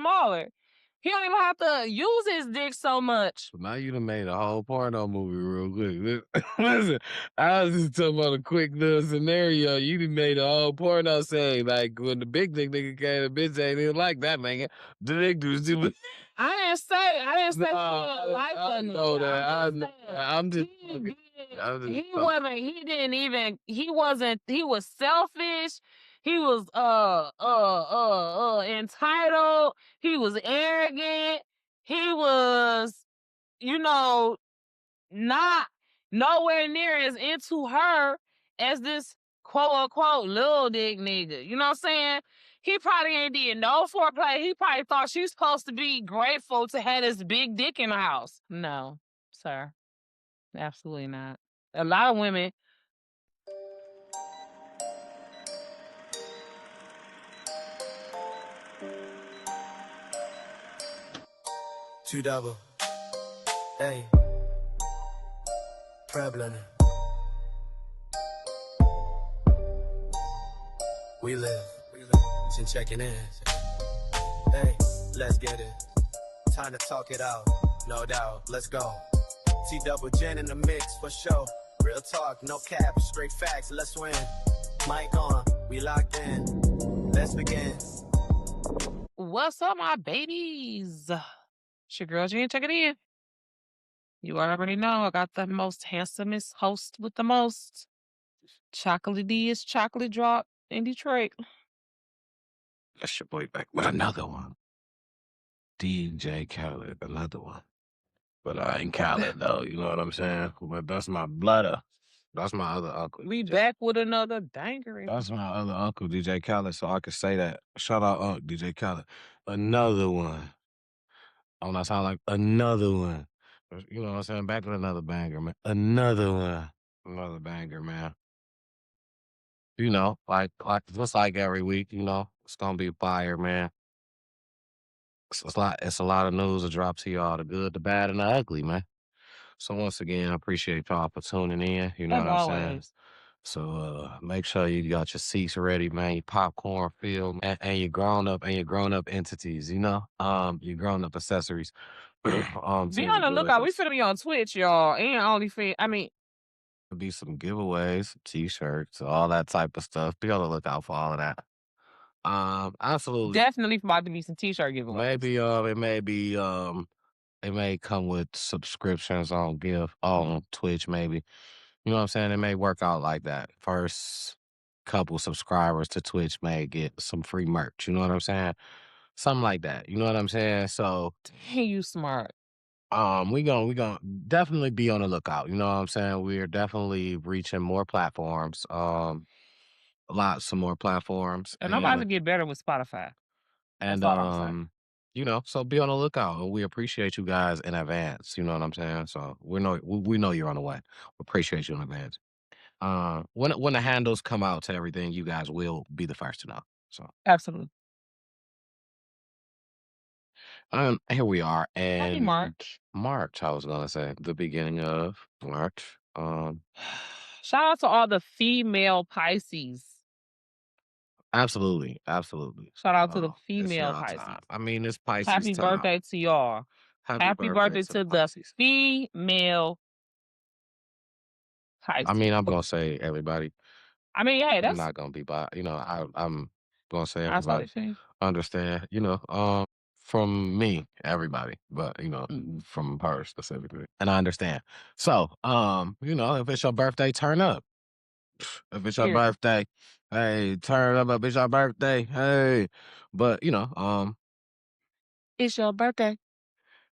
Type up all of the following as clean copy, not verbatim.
smaller. He don't even have to use his dick so much. Now you done made a whole porno movie real quick. Listen, I was just talking about a quick little scenario. You done made a whole porno saying like when the big dick nigga came, the bitch ain't even like that, man. The dick dude stupid. I didn't say Nah, for life I or know nothing. that. I'm just I'm just saying talking. he was selfish. He was entitled. He was arrogant. He was, you know, not nowhere near as into her as this quote unquote little dick nigga. You know what I'm saying? He probably ain't did no foreplay. He probably thought she's supposed to be grateful to have this big dick in the house. No, sir. Absolutely not. A lot of women. Two double. Hey. Prevalent. We live. Jenn checking in. Hey, let's get it. Time to talk it out. No doubt. Let's go. T double Jenn in the mix for sure. Real talk, no cap, straight facts. Let's win. Mic on. We locked in. Let's begin. What's up, my babies? It's your girl Jenn checking in. You already know I got the most handsomest host with the most. Chocolate D is chocolate drop in Detroit. That's your boy back with another one. DJ Khaled, another one. But I ain't Khaled though, you know what I'm saying? But that's my brother. That's my other uncle. We back with another banger. That's my other uncle, DJ Khaled, so I can say that. Shout out Unc, DJ Khaled. Another one. Oh, that sound like another one. You know what I'm saying? Back with another banger, man. Another one. Another banger, man. You know, just like every week, you know, it's gonna be fire, man. It's a lot of news to drop to y'all, the good, the bad, and the ugly, man. So once again, I appreciate y'all for tuning in. You know As what I'm saying? always. So make sure you got your seats ready, man. Your popcorn filled, and your grown up entities. You know, your grown up accessories. Be on the lookout. We finna be on Twitch, y'all, and OnlyFans. I mean, there'll be some giveaways, t-shirts, all that type of stuff. Be on the lookout for all of that. Absolutely. Definitely about to be some t-shirt giveaways. Maybe it may come with subscriptions on Twitch, maybe. You know what I'm saying? It may work out like that. First couple subscribers to Twitch may get some free merch. You know what I'm saying? Something like that. You know what I'm saying? So Hey, you smart. we gonna definitely be on the lookout. You know what I'm saying? We're definitely reaching more platforms. Lots of more platforms. And I'm about to get better with Spotify. And That's all I'm saying. you know, so be on the lookout. And we appreciate you guys in advance. You know what I'm saying? So we know you're on the way. We appreciate you in advance. When the handles come out to everything, you guys will be the first to know. So Absolutely. here we are, Happy and March. March, I was gonna say the beginning of March. Shout out to all the female Pisces. Absolutely. Shout out to the It's female y'all Pisces. time. I mean, it's Pisces Happy time. birthday to y'all. Happy birthday to the Pisces. female Pisces. I mean, I'm gonna say everybody. I mean, hey, I'm that's not gonna be by. You know, I'm gonna say I saw everybody. this thing. Understand? You know, from me, everybody, but you know, Mm. from her specifically, and I understand. So, you know, if it's your birthday, turn up. If it's your Here. birthday, hey, turn up. If it's your birthday, hey. But you know, It's your birthday.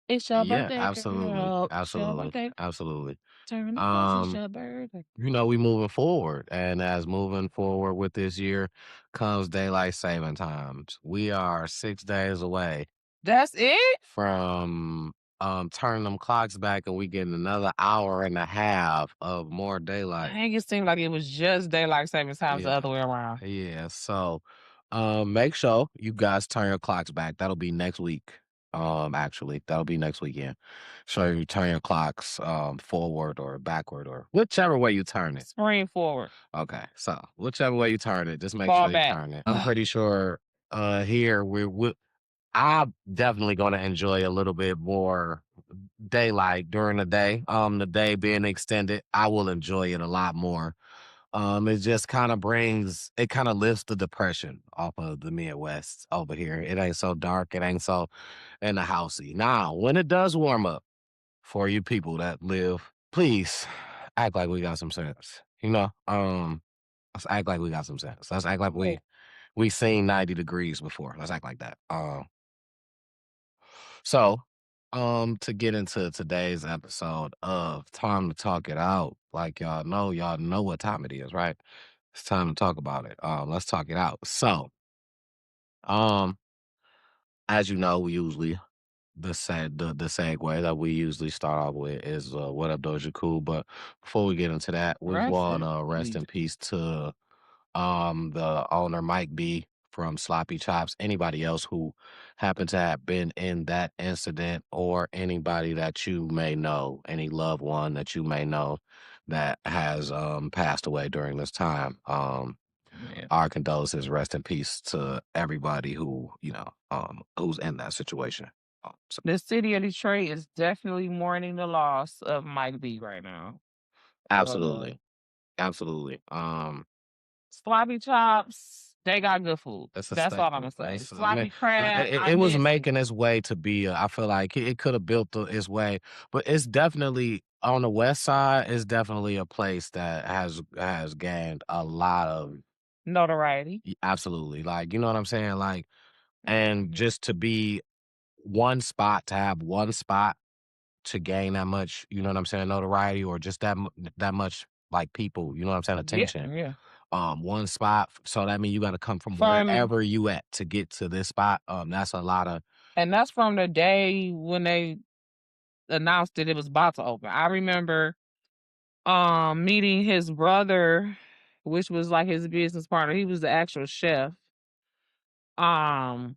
It's your yeah, birthday, absolutely, girl. It's your birthday. absolutely. Turn up, it's your birthday. You know, we moving forward, and as moving forward with this year comes daylight saving times. We are 6 days away That's it? from turning them clocks back, and we getting another hour and a half of more daylight. Dang, it seemed like it was just daylight savings times the Yeah. other way around. Yeah, so make sure you guys turn your clocks back. That'll be next week. Actually, that'll be next weekend. So you turn your clocks forward or backward or whichever way you turn it. Spring forward. Okay, so whichever way you turn it, just make Fall sure you back. turn it. I'm pretty sure here I'm definitely gonna enjoy a little bit more daylight during the day. The day being extended, I will enjoy it a lot more. It just kind of lifts the depression off of the Midwest over here. It ain't so dark. It ain't so in the housey. Now, when it does warm up for you people that live, please act like we got some sense. Let's act like we got some sense. Let's act like we seen 90 degrees before. Let's act like that. So, to get into today's episode of Time to Talk It Out, like y'all know what time it is, right? It's time to talk about it. Let's talk it out. So, um, as you know, we usually the segue that we usually start off with is what up, Doja Cool. But before we get into that, we want rest in peace to the owner Mike B from Sloppy Chops, anybody else who happened to have been in that incident, or anybody that you may know, any loved one that you may know that has passed away during this time. Yeah. Our condolences, rest in peace to everybody who, who's in that situation. So The city of Detroit is definitely mourning the loss of Mike B right now. absolutely. Absolutely. Sloppy chops, they got good food. That's a That's all I'm staple. gonna say. That's I mean, Sloppy crab, I it was miss it. making its way to be. I feel like it could have built its way, but it's definitely on the west side. It's definitely a place that has gained a lot of Notoriety. absolutely, like, you know what I'm saying, like, and Mhm. just to be one spot, to have one spot to gain that much, you know what I'm saying, notoriety, or just that much, like, people, you know what I'm saying, Yeah, attention. yeah. One spot, so that means you got to come from From wherever you at to get to this spot. That's a lot of and that's from the day when they announced that it was about to open. I remember meeting his brother, which was like his business partner. He was the actual chef. Um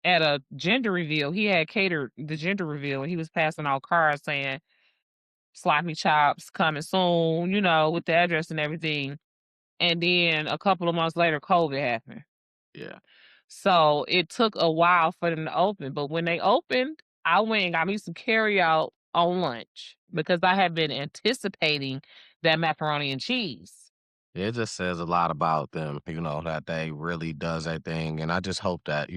at a gender reveal. He had catered the gender reveal and he was passing out cards saying sloppy chops coming soon, with the address and everything. And then a couple of months later, COVID happened. yeah. So it took a while for them to open. But when they opened, I went and got me some carry out on lunch because I had been anticipating that macaroni and cheese. It just says a lot about them, that they really does that thing, and I just hope that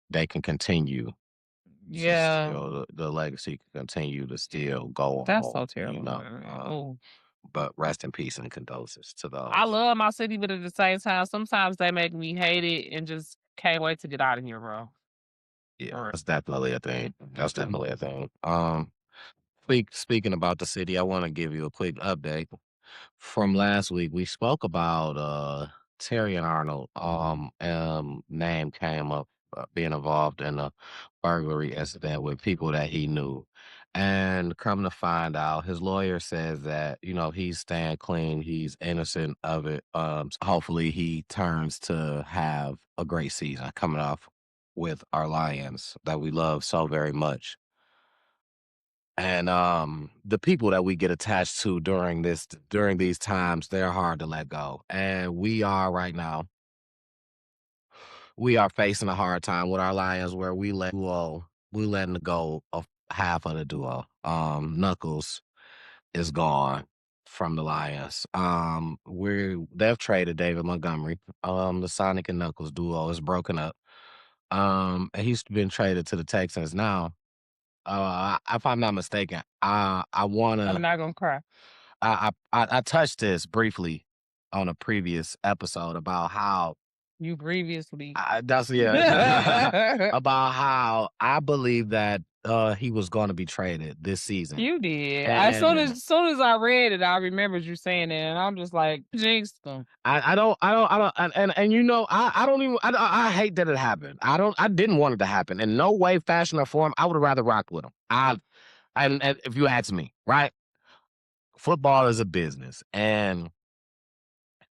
they can continue to Yeah, still the legacy can continue to still go that's on, so terrible, man. Oh, but rest in peace and condolences to I those. love my city, but at the same time, sometimes they make me hate it and just can't wait to get out of here, bro. Yeah, For real. that's definitely a thing. That's definitely a thing. Speaking about the city, I want to give you a quick update from last week. We spoke about Terry and Arnold. Name came up being involved in a burglary incident with people that he knew, and come to find out, his lawyer says that he's staying clean, he's innocent of it. So hopefully he turns to have a great season coming off with our Lions that we love so very much. And the people that we get attached to during these times, they're hard to let go. And we are right now, we are facing a hard time with our Lions where we letting go of half of the duo. Knuckles is gone from the Lions. They've traded David Montgomery. The Sonic and Knuckles duo is broken up. And he's been traded to the Texans now. If I'm not mistaken, I I'm wanna not gonna cry. I touched this briefly on a previous episode about how You previously. that's about how I believe that he was going to be traded this season, You did. As soon and as soon as I read it, I remembered you saying that, and I'm just like, jinxed them. I don't, and I don't even, I hate that it happened. I didn't want it to happen in no way, fashion, or form. I would have rather rocked with him. And if you ask me, right? Football is a business, and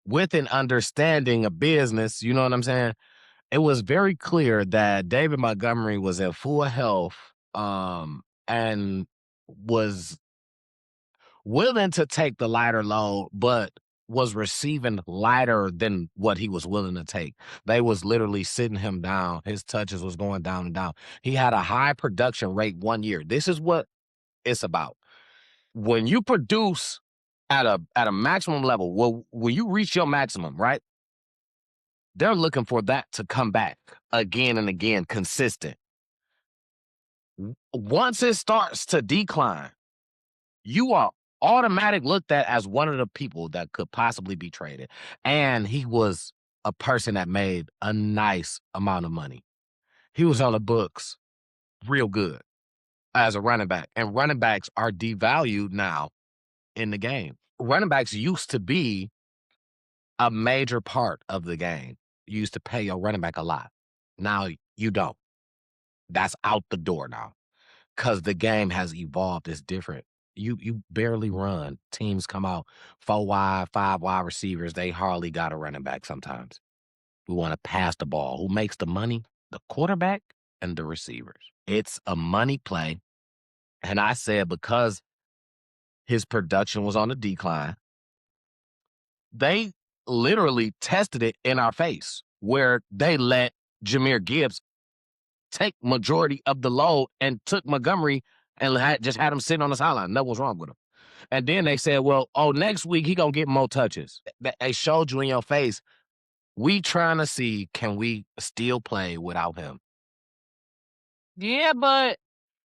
with an understanding of business, you know what I'm saying? It was very clear that David Montgomery was in full health, and was willing to take the lighter load, but was receiving lighter than what he was willing to take. They was literally sitting him down. His touches was going down and down. He had a high production rate 1 year. This is what it's about. When you produce at a maximum level, well, when you reach your maximum, right? They're looking for that to come back again and again, consistent. Once it starts to decline, you are automatic looked at as one of the people that could possibly be traded. And he was a person that made a nice amount of money. He was on the books real good as a running back. And running backs are devalued now in the game. Running backs used to be a major part of the game. You used to pay your running back a lot. Now you don't. That's out the door now because the game has evolved. It's different. You barely run. Teams come out 4 wide, 5 wide receivers. They hardly got a running back sometimes. We want to pass the ball. Who makes the money? The quarterback and the receivers. It's a money play. And I said because his production was on the decline, they literally tested it in our face where they let Jahmyr Gibbs take majority of the load and took Montgomery and just had him sitting on the sideline. Nothing was wrong with him. And then they said, well, next week he going to get more touches. They showed you in your face, we trying to see, can we still play without him? Yeah, but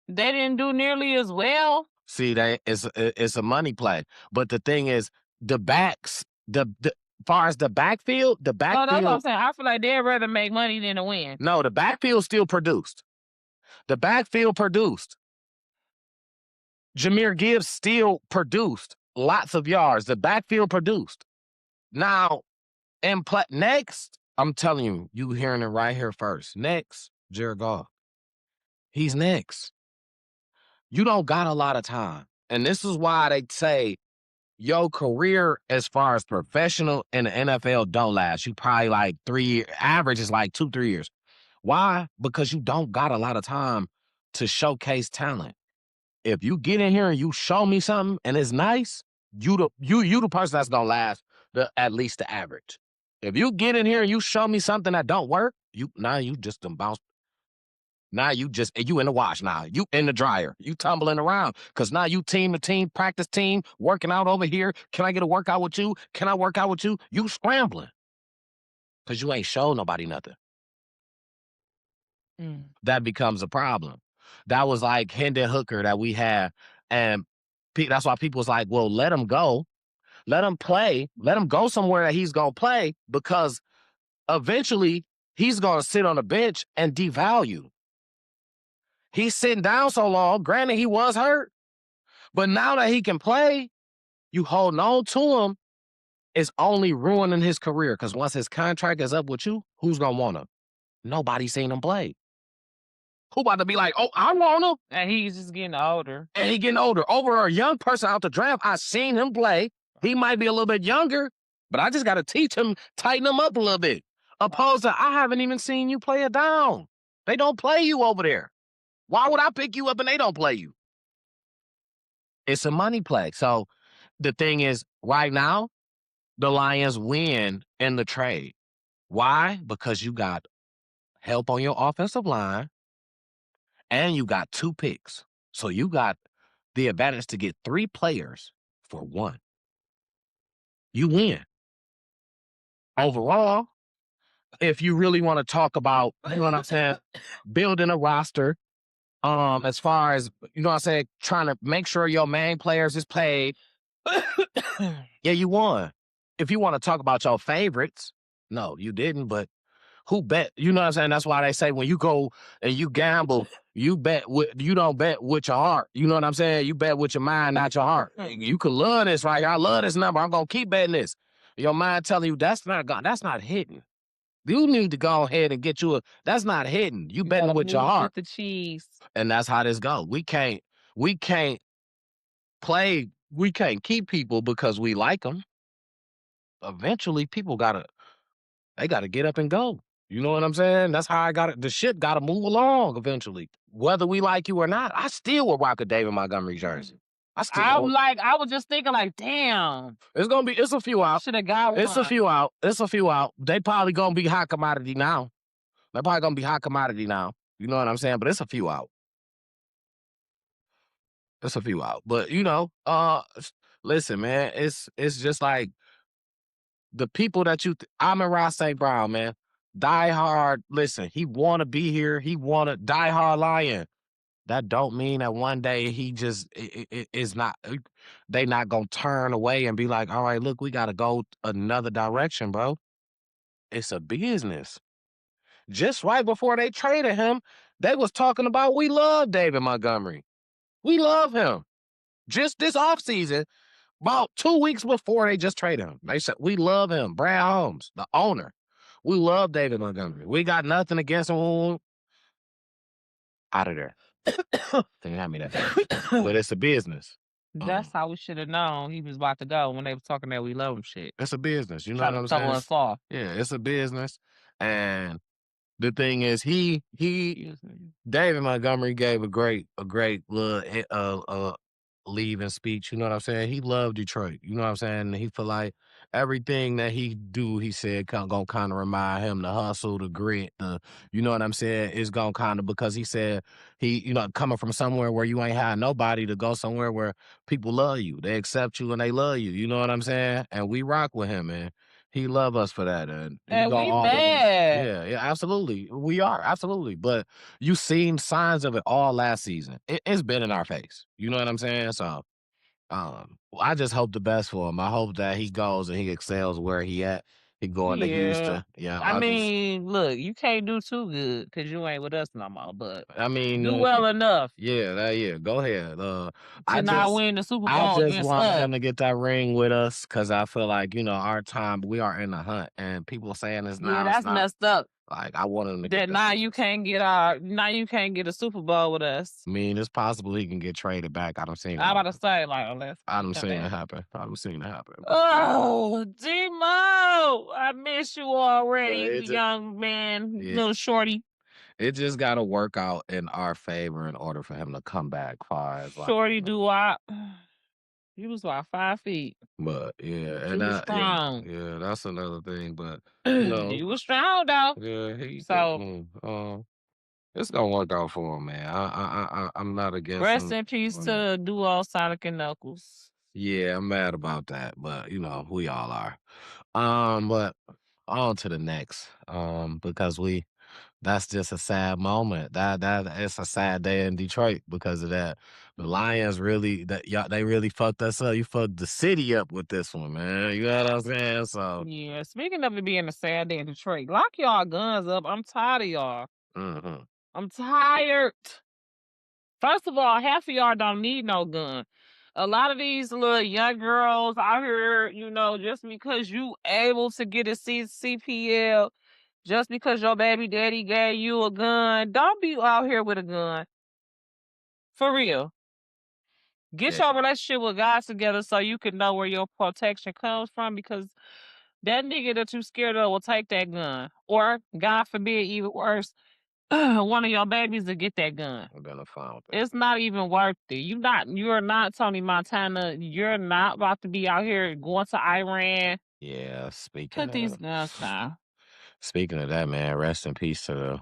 they didn't do nearly as well. See, it's a money play. But the thing is, the backs, far as the backfield, No, that's what I'm saying. I feel like they'd rather make money than to win. No, the backfield still produced. The backfield produced. Jahmyr Gibbs still produced lots of yards. The backfield produced. Now, next, I'm telling you hearing it right here first. Next, Jared Goff. He's next. You don't got a lot of time. And this is why they say your career as far as professional in the NFL don't last. You probably like 3 years. Average is like 2-3 years. Why? Because you don't got a lot of time to showcase talent. If you get in here and you show me something and it's nice, you the person that's gonna last at least the average. If you get in here and you show me something that don't work, you just done bounce. Now you in the wash now. You in the dryer. You tumbling around. Cause now you team to team, practice team, working out over here. Can I get a workout with you? Can I work out with you? You scrambling. Cause you ain't showed nobody nothing. That becomes a problem. That was like Hendon Hooker that we had. And that's why people was like, well, let him go. Let him play. Let him go somewhere that he's going to play because eventually he's going to sit on the bench and devalue. He's sitting down so long. Granted, he was hurt. But now that he can play, you holding on to him is only ruining his career because once his contract is up with you, who's going to want him? Nobody seen him play. Who about to be like, oh, I want him? And he's just getting older. And he getting older. Over a young person out the draft, I seen him play. He might be a little bit younger, but I just got to teach him, tighten him up a little bit. Opposed to, I haven't even seen you play it down. They don't play you over there. Why would I pick you up and they don't play you? It's a money play. So the thing is, right now, the Lions win in the trade. Why? Because you got help on your offensive line. And you got 2 picks. So you got the advantage to get 3 players for 1. You win. Overall, if you really want to talk about, you know what I'm saying, building a roster, as far as, you know what I'm saying, trying to make sure your main players is paid, yeah, you won. If you want to talk about your favorites, no, you didn't, but who bet? You know what I'm saying? That's why they say when you go and you gamble, you don't bet with your heart. You know what I'm saying? You bet with your mind, not your heart. You can love this, right? I love this number. I'm gonna keep betting this. Your mind telling you that's not hitting. You need to go ahead and get that's not hitting. You betting with your heart. With the cheese. And that's how this goes. We can't keep people because we like them. Eventually, people gotta get up and go. You know what I'm saying? That's how the shit gotta move along eventually. Whether we like you or not, I still will rock a David Montgomery jersey. I was just thinking, like, damn. It's a few out. Should have got one. It's a few out. They probably gonna be hot commodity now. They're probably gonna be hot commodity now. You know what I'm saying? But it's a few out. It's a few out. But listen, man, it's just like the people that I'm in Ross St. Brown, man. Die hard. Listen, he wanna be here. He wanna die hard Lion. That don't mean that one day he just is not. They not gonna turn away and be like, all right, look, we gotta go another direction, bro. It's a business. Just right before they traded him, they was talking about we love David Montgomery. We love him. Just this offseason, about 2 weeks before they just traded him, they said, we love him. Brad Holmes, the owner. We love David Montgomery. We got nothing against him. Out of there. They hand me that. But it's a business. That's how we should have known he was about to go when they was talking that we love him shit. It's a business. You know Trying what I'm to throw saying? us off. Yeah, it's a business. And the thing is, David Montgomery gave a great little leaving speech. You know what I'm saying? He loved Detroit. You know what I'm saying? He feel like everything that he do, he said, gonna kind of remind him the hustle, the grit, you know what I'm saying? It's gonna kind of, because he said coming from somewhere where you ain't had nobody, to go somewhere where people love you, they accept you and they love you. You know what I'm saying? And we rock with him, man. He love us for that, and we mad. Yeah, absolutely. We are, absolutely. But you seen signs of it all last season. It's been in our face. You know what I'm saying? So, I just hope the best for him. I hope that he goes and he excels where he at. He going to Houston. Yeah, I mean, look, you can't do too good because you ain't with us no more. But I mean, do well enough. Yeah. Go ahead. To not win the Super Bowl I just against want us. him to get that ring with us, because I feel like our time, we are in the hunt, and people saying it's now. Yeah, that's messed up. Like, I want him to get That now you can't get a Super Bowl with us. I mean, it's possible he can get traded back. I done seen it. I'm about to say, like, unless I done seen it happen. Oh, D-Mo, I miss you already, young man, little shorty. It just got to work out in our favor in order for him to come back far as shorty do-wop. He was about 5 feet. But yeah, he was strong. Yeah, that's another thing. But he was strong though. Yeah, it's gonna work out for him, man. I'm not against Rest him. in peace to Duo Sonic and Knuckles. Yeah, I'm mad about that, but we all are. But on to the next. Because that's just a sad moment. That it's a sad day in Detroit because of that. The Lions they really fucked us up. You fucked the city up with this one, man. You know what I'm saying? So yeah. Speaking of it being a sad day in Detroit, lock y'all guns up. I'm tired of y'all. Mm-hmm. I'm tired. First of all, half of y'all don't need no gun. A lot of these little young girls out here, just because you able to get a CPL, just because your baby daddy gave you a gun, don't be out here with a gun. For real. Get your relationship with God together so you can know where your protection comes from, because that nigga that you scared of will take that gun. Or, God forbid, even worse, one of your babies to get that gun. I'm gonna find that. It's not even worth it. You're not Tony Montana. You're not about to be out here going to Iran. Yeah, Put these guns down. Speaking of that, man, rest in peace to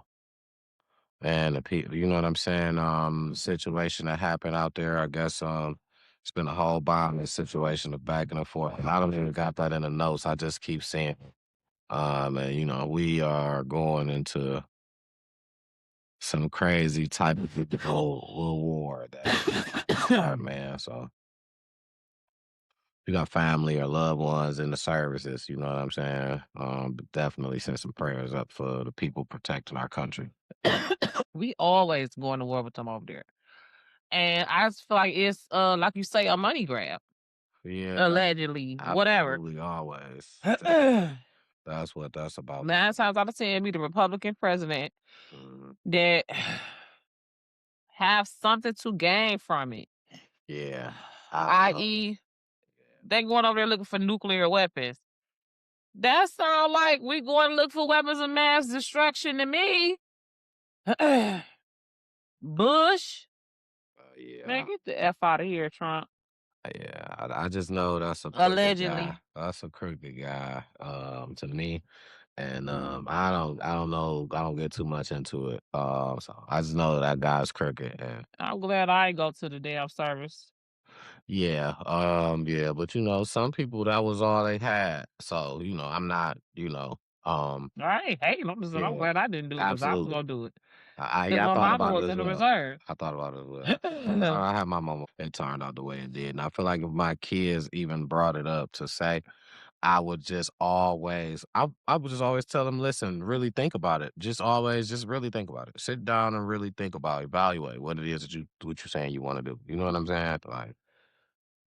the people. You know what I'm saying? Situation that happened out there. I guess it's been a whole bombing situation of back and forth. And I don't even got that in the notes. I just keep seeing. And we are going into some crazy type of little war that man. So you got family or loved ones in the services, you know what I'm saying? But definitely send some prayers up for the people protecting our country. We always going to war with them over there. And I just feel like it's like you say, a money grab. Yeah. Allegedly. Whatever. Absolutely, always. That's what that's about. 9 times out of 10, be the Republican president that have something to gain from it. Yeah. I.e., they going over there looking for nuclear weapons. That sound like we going to look for weapons of mass destruction to me. Bush. Yeah. Man, get the F out of here, Trump. Yeah, I just know that's a crooked guy. Allegedly. That's a crooked guy, to me. And I don't know, I don't get too much into it. So I just know that guy's crooked. And I'm glad I ain't go to the damn service. yeah, yeah, but some people that was all they had. So, I'm not, I ain't hating. I'm yeah, glad I didn't do it because I was absolutely. gonna do it. Yeah, Because I my thought mama about it was as in the well. reserve. I thought about it as well. I had my mama. It turned out the way it did, and I feel like if my kids even brought it up to say, I would just always, I would just always tell them, listen, really think about it. Just really think about it. Sit down and really think about, evaluate what it is what you're saying you want to do. You know what I'm saying? Like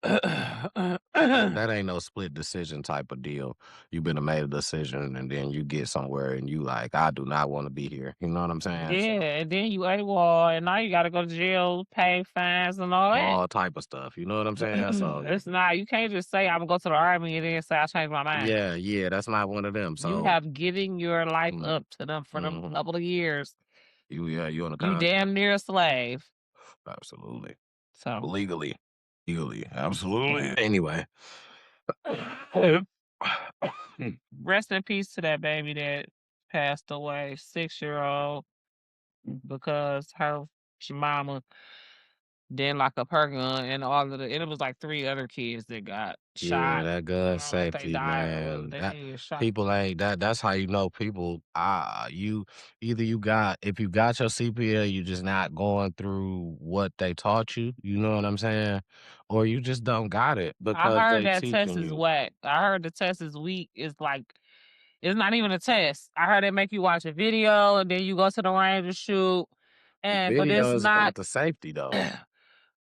that ain't no split decision type of deal. You've been made a decision and then you get somewhere and you like, I do not want to be here. You know what I'm saying? So Yeah, and then you AWOL, and now you gotta go to jail, pay fines, and all that. all type of stuff. You know what I'm saying? So It's not. You can't just say I'm gonna go to the army and then say I changed my mind. yeah, yeah, that's not one of them. You So have given your life mm, up to them for them mhm. couple of years. You on the You contract. damn near a slave. Absolutely. So Legally. Legally. Absolutely. yeah. Anyway. Rest in peace to that baby that passed away, 6-year-old, because she mama didn't lock up her gun, and and it was like 3 other kids that got Yeah, shot. that I gun don't know if they safety, died or man. they That didn't get shot. people ain't that's how you know people you either you got if you got your CPL, you just not going through what they taught you, you know what I'm saying? Or you just don't got it I because heard they that test teaching is you. whack. I heard the test is weak. It's not even a test. I heard they make you watch a video and then you go to the range and shoot. The But video it's is not about the safety though.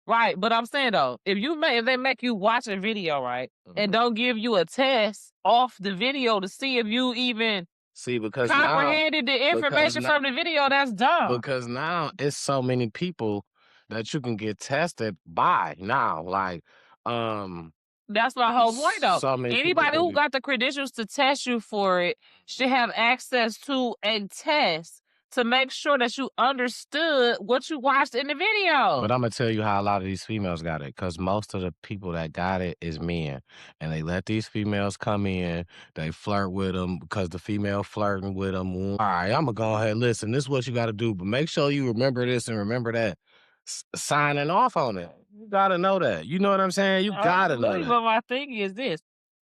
right. But I'm saying though, if they make you watch a video, right, and Mhm. don't give you a test off the video to see if you even See, comprehended the because information now from the video, that's dumb. because now it's so many people that you can get tested by now. Like, um, That's my whole point though. so many people Anybody can who be. got the credentials to test you for it should have access to a test to make sure that you understood what you watched in the But video. I'm gonna tell you how a lot of these females got it, because most of the people that got it is men, and they let these females come in. They flirt with them because the female flirting with them. All right, I'm gonna go ahead. Listen, this is what you got to do, but make sure you remember this and remember that. Signing off on it, you gotta know that. You know what I'm saying? You gotta know Really, that. but my thing is this.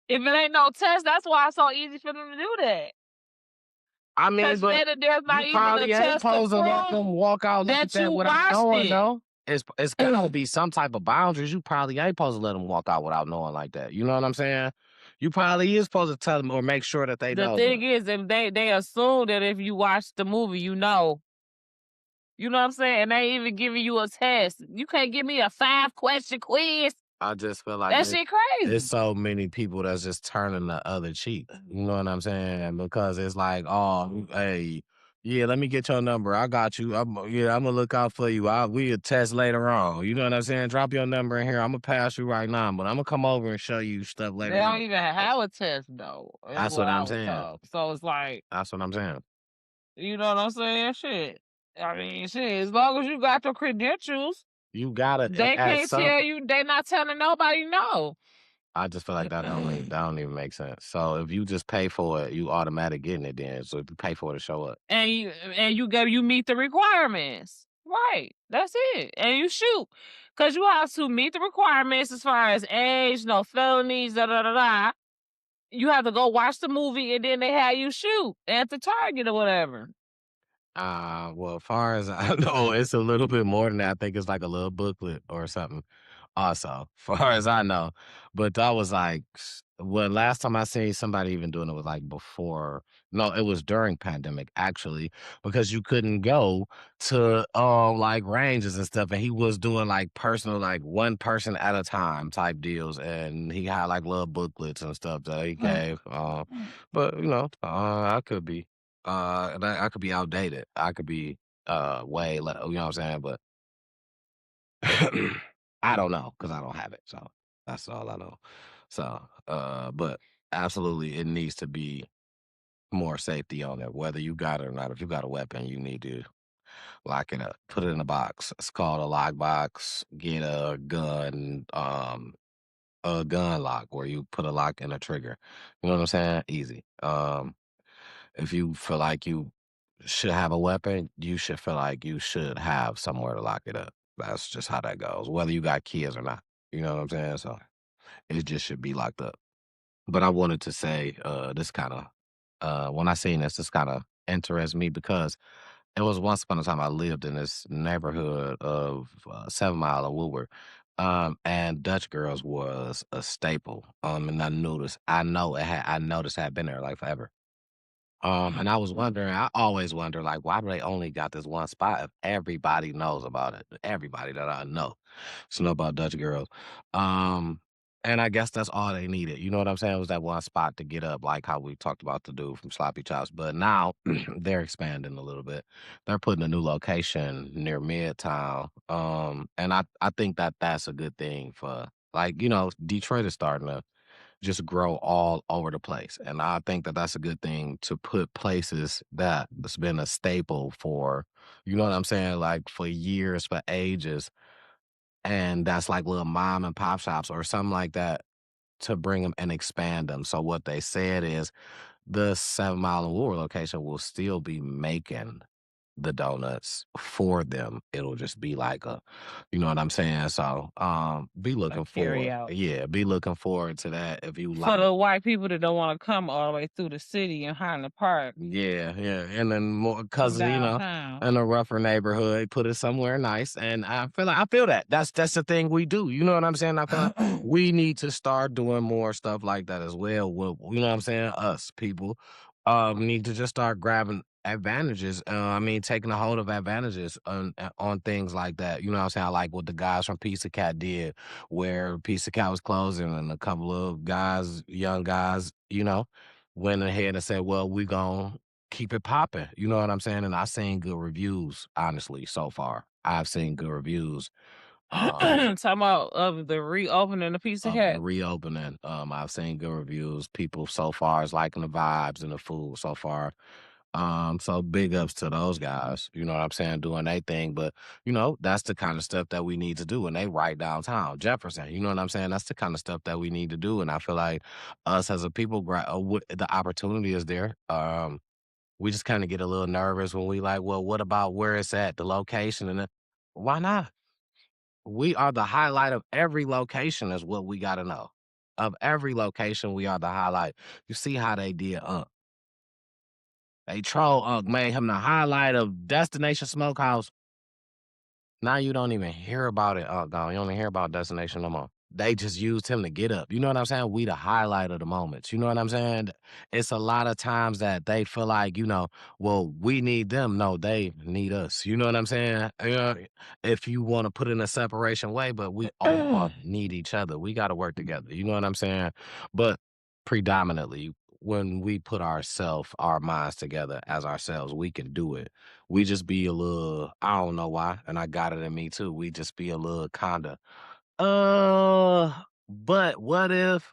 If it ain't no test, that's why it's so easy for them to do that. I mean, Because but there's not you even a probably ain't test to supposed to let prove them walk out like that that you without watched knowing, it. though. It's gotta be some type of boundaries. You probably ain't supposed to let them walk out without knowing like that. You know what I'm saying? You probably is supposed to tell them or make sure that they The know. But thing is, if they assume that if you watch the movie, you know. You know what I'm saying? And they ain't even giving you a test. You can't give me a 5-question quiz. I just feel like That shit it's crazy. so many people that's just turning the other cheek. You know what I'm saying? Because it's like, oh, hey, yeah, let me get your number. I got you. I'm gonna look out for you. We'll test later on. You know what I'm saying? Drop your number in here. I'm gonna pass you right now, but I'm gonna come over and show you stuff They later don't on. even have a test though. Is That's what what I I'm was saying. told. So it's like, That's what I'm saying. you know what I'm saying? Shit. I mean, shit. As long as you got the credentials, You gotta they at can't some. tell you. They not telling nobody no. I just feel like that don't even make sense. So if you just pay for it, you automatic getting it then. So if you pay for it to show up. You meet the requirements. Right. That's it. And you shoot. Cause you have to meet the requirements as far as age, no felonies, da da da da. You have to go watch the movie and then they have you shoot at the target or whatever. Well, as far as I know, it's a little bit more than that. I think it's like a little booklet or something. Also, far as I know, but that was like, well, last time I seen somebody even doing it was like before. No, it was during pandemic actually, because you couldn't go to like ranges and stuff, and he was doing like personal, like one person at a time type deals, and he had like little booklets and stuff that he gave. But I could be. And I could be outdated. I could be way you know what I'm saying? But I don't know because I don't have it. So that's all I know. So but absolutely it needs to be more safety on it, whether you got it or not. If you got a weapon, you need to lock it up, put it in a box. It's called a lock box, get a gun, a gun lock where you put a lock in a trigger. You know what I'm saying? Easy. If you feel like you should have a weapon, you should feel like you should have somewhere to lock it up. That's just how that goes, whether you got kids or not. You know what I'm saying? So it just should be locked up. But I wanted to say, this kind of, when I seen this kind of interests me because it was once upon a time I lived in this neighborhood of 7 Mile and Woodward. And Dutch girls was a staple. And I noticed it had been there like forever. And I was wondering, I always wonder, like, why do they only got this one spot if everybody knows about it? Everybody that I know about Dutch girls. Um, and I guess that's all they needed. You know what I'm saying? Was that one spot to get up, like how we talked about the dude from Sloppy Chops. But now they're expanding a little bit. They're putting a new location near Midtown. And I think that that's a good thing for, like, Detroit is starting to just grow all over the place. And I think that that's a good thing to put places that's been a staple for, you know what I'm saying, like for years, for ages. And that's like little mom and pop shops or something like that to bring them and expand them. So what they said is the 7 Mile and Woodward location will still be making the donuts for them. It'll just be like you know what I'm saying? So, be Like looking carry forward. out. Yeah, be looking forward to that if you like. For the white people that don't wanna come all the way through the city in Highland Park Yeah, yeah, and then more from cause downtown. in a rougher neighborhood, put it somewhere nice, and I feel that. That's the thing we do. You know what I'm saying? I feel like we need to start doing more stuff like that as well. You know what I'm saying? Us people, need to just start grabbing advantages. I mean, taking a hold of advantages on things like that. You know what I'm saying? Like what the guys from Pizza Cat did, where Pizza Cat was closing, and a couple of guys, young guys, went ahead and said, "Well, we gon' keep it popping." You know what I'm saying? And I've seen good reviews, honestly, so far. I've seen good reviews Talking about of the reopening the Pizza of the Hut. reopening. I've seen good reviews. People so far is liking the vibes and the food so far. So big ups to those guys, you know what I'm saying, doing their thing. But, that's the kind of stuff that we need to do. And they right downtown, Jefferson, you know what I'm saying? That's the kind of stuff that we need to do. And I feel like us as a people, the opportunity is there. We just kind of get a little nervous when we like, well, what about where it's at, the location? And why not? We are the highlight of every location, is what we got to know. Of every location, we are the highlight. You see how they did they troll made him the highlight of Destination Smokehouse. Now you don't even hear about it, dog. You don't even hear about Destination no more. They just used him to get up. You know what I'm saying? We the highlight of the moments. You know what I'm saying? It's a lot of times that they feel like, well, we need them. No, they need us. You know what I'm saying? If you want to put it in a separation way, but we all need each other. We got to work together. You know what I'm saying? But predominantly, when we put our minds together as ourselves, we can do it. We just be a little, I don't know why, and I got it in me too. We just be a little kinda, uh, but what if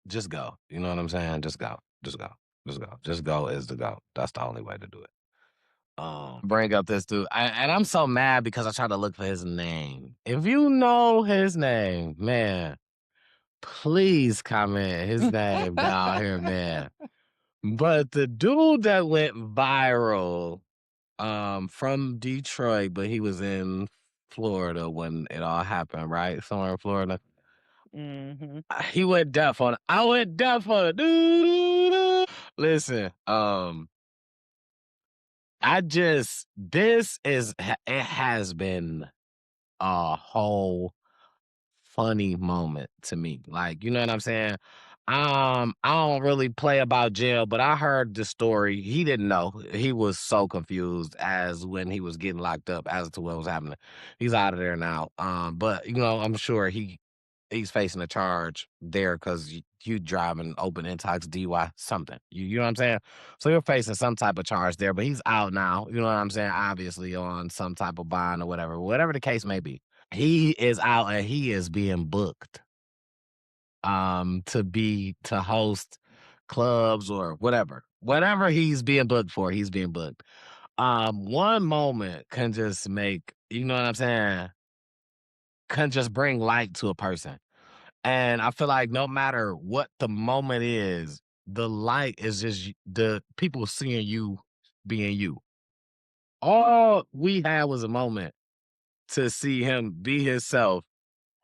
just go. You know what I'm saying? Just go. Just go. Just go. Just go is the go. That's the only way to do it. Bring up this dude. And I'm so mad because I tried to look for his name. If you know his name, man, please comment his name down here, man. But the dude that went viral from Detroit, but he was in Florida when it all happened, right? Somewhere in Florida. Mhm. He went deaf on it. I went deaf on it. Listen, it has been a whole funny moment to me. Like, you know what I'm saying? I don't really play about jail, but I heard the story. He didn't know. He was so confused as when he was getting locked up as to what was happening. He's out of there now. But I'm sure he's facing a charge there because you driving open intox DUI something. You know what I'm saying? So you're facing some type of charge there, but he's out now. You know what I'm saying? Obviously on some type of bond or whatever the case may be. He is out and he is being booked to host clubs or whatever. Whatever he's being booked for, he's being booked. One moment can just make, you know what I'm saying, can just bring light to a person. And I feel like no matter what the moment is, the light is just the people seeing you being you. All we had was a moment to see him be himself.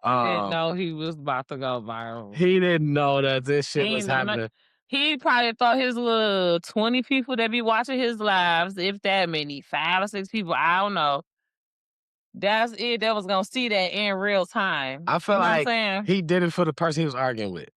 Didn't know he was about to go viral. He didn't know that this shit was happening. He probably thought his little 20 people that be watching his lives, if that many, 5 or 6 people, I don't know. That's it. That was gonna see that in real time. I feel you know like what I'm saying? he did it for the person he was arguing with.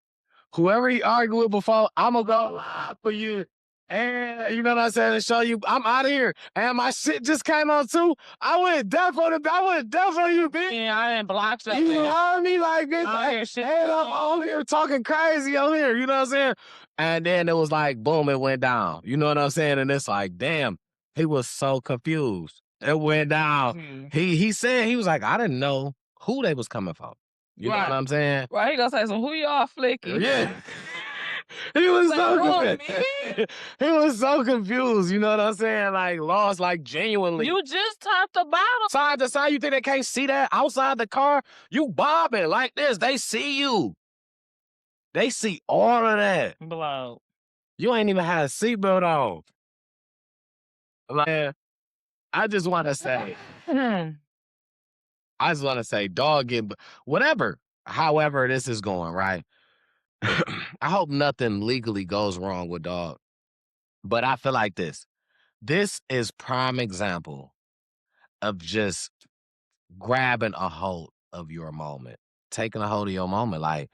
Whoever he argued with before, I'm gonna go live for you. And you know what I'm saying? To show you I'm out of here. And my shit just came on too. I went deaf on you, bitch. Yeah, I didn't block that. You heard me like this. And I'm on here talking crazy on here. You know what I'm saying? And then it was like, boom, it went down. You know what I'm saying? And it's like, damn, he was so confused. It went down. Mm-hmm. He said, he was like, I didn't know who they was coming for. You know what I'm saying? Right, he gonna say, so who y'all flicking? Yeah. He was so confused. He was so confused, you know what I'm saying? Like, lost, like, genuinely. You just topped the bottom. Side to side, you think they can't see that outside the car? You bobbing like this. They see you. They see all of that. Blow. You ain't even had a seatbelt on. Like, I just want to say, dog, whatever, however this is going, right? I hope nothing legally goes wrong with dog. But I feel like this is prime example of just grabbing a hold of your moment, taking a hold of your moment, like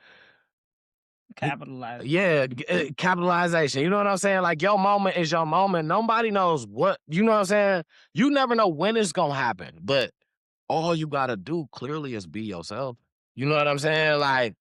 capitalize. Yeah, capitalization. You know what I'm saying? Like, your moment is your moment. Nobody knows what, you know what I'm saying? You never know when it's gonna happen, but all you gotta do clearly is be yourself. You know what I'm saying? Like,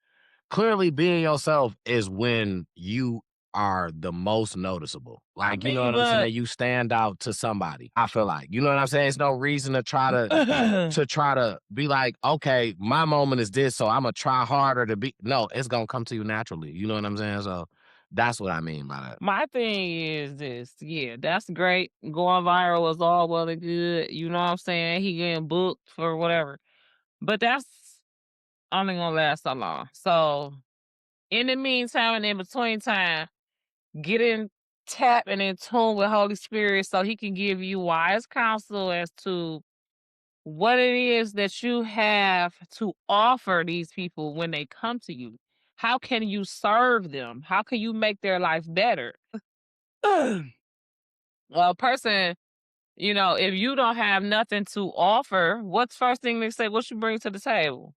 clearly being yourself is when you are the most noticeable. Like, you know what I'm saying? You stand out to somebody. I feel like, you know what I'm saying? It's no reason to try to be like, okay, my moment is this, so I'm gonna try harder to be. No, it's gonna come to you naturally. You know what I'm saying? So that's what I mean by that. My thing is this, yeah, that's great. Going viral is all well and good. You know what I'm saying? He getting booked for whatever. But that's only gonna last so long. So in the meantime and in between time, get in tap and in tune with Holy Spirit so he can give you wise counsel as to what it is that you have to offer these people when they come to you. How can you serve them? How can you make their life better? Well, a person, you know, if you don't have nothing to offer, what's first thing they say? What you bring to the table?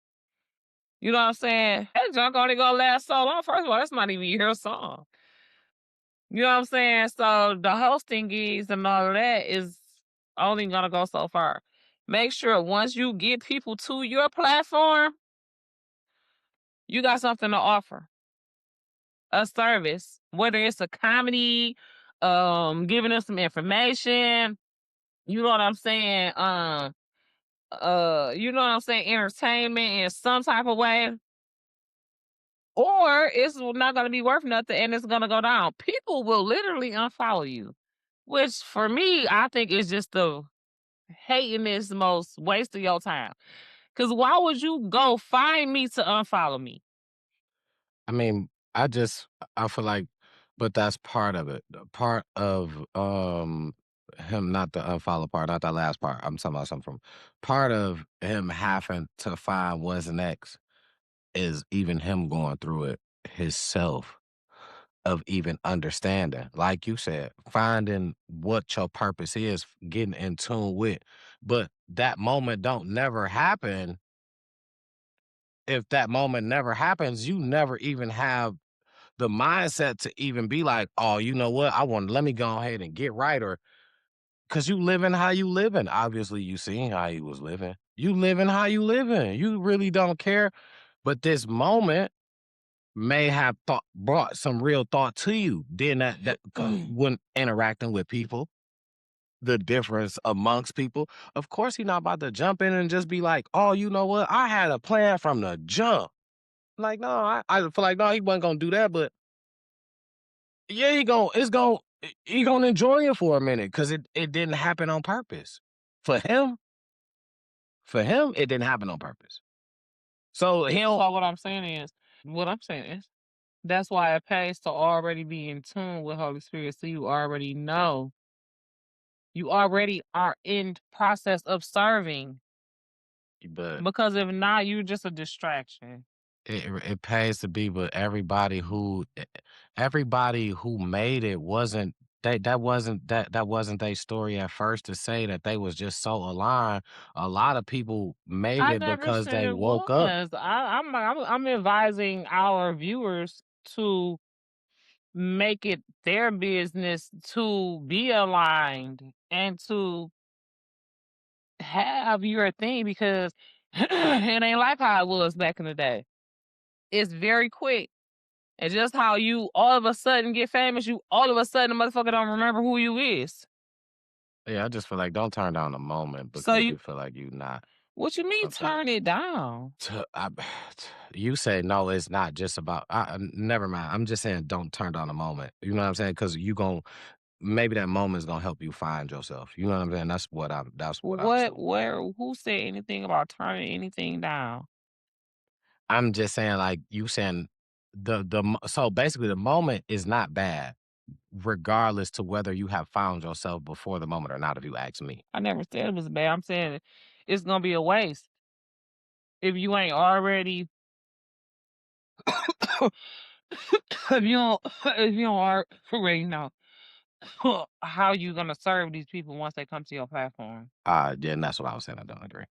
You know what I'm saying? That junk only gonna last so long. First of all, that's not even your song. You know what I'm saying? So the hosting gigs and all of that is only gonna go so far. Make sure once you get people to your platform, you got something to offer. A service, whether it's a comedy, giving them some information, you know what I'm saying? You know what I'm saying? Entertainment in some type of way. Or it's not gonna be worth nothing and it's gonna go down. People will literally unfollow you. Which for me, I think is just the hatingest most waste of your time. Cause why would you go find me to unfollow me? I mean, I feel like, but that's part of it. Part of him, not the unfollow part, not that last part. I'm talking about something from part of him having to find what's next is even him going through it himself, of even understanding, like you said, finding what your purpose is, getting in tune with. But that moment don't never happen. If that moment never happens, you never even have the mindset to even be like, oh, you know what? Let me go ahead and get right. Or because you living how you living. Obviously, you seen how you was living. You living how you living. You really don't care. But this moment may have brought some real thought to you. Then that when interacting with people, the difference amongst people. Of course, he's not about to jump in and just be like, oh, you know what? I had a plan from the jump. Like, no, I feel like, no, he wasn't gonna do that, but yeah, he gonna enjoy it for a minute because it didn't happen on purpose. For him, it didn't happen on purpose. So So what I'm saying is, What I'm saying is that's why it pays to already be in tune with Holy Spirit, so you already know. You already are in process of serving, But because if not, you're just a distraction. it pays to be, but everybody who made it wasn't that wasn't their story at first to say that they was just so aligned. A lot of people made I it never because said they it woke up. was. I'm advising our viewers to make it their business to be aligned and to have your thing, because it ain't like how it was back in the day. It's very quick. And just how you all of a sudden get famous, you all of a sudden the motherfucker don't remember who you is. Yeah, I just feel like don't turn down the moment So because you, you feel like you not. what you mean uh, uh, turn it down? I, you say no, it's not just about. Never mind. I'm just saying don't turn down the moment. You know what I'm saying? Because you gon' maybe that moment is gonna help you find yourself. You know what I'm saying? That's what I'm saying. Who said anything about turning anything down? I'm just saying, like you saying, so basically the moment is not bad, regardless to whether you have found yourself before the moment or not. If you ask me, I never said it was bad. I'm saying it's gonna be a waste if you ain't already if you don't already know how you gonna serve these people once they come to your platform. yeah, and that's what I was saying. I don't agree,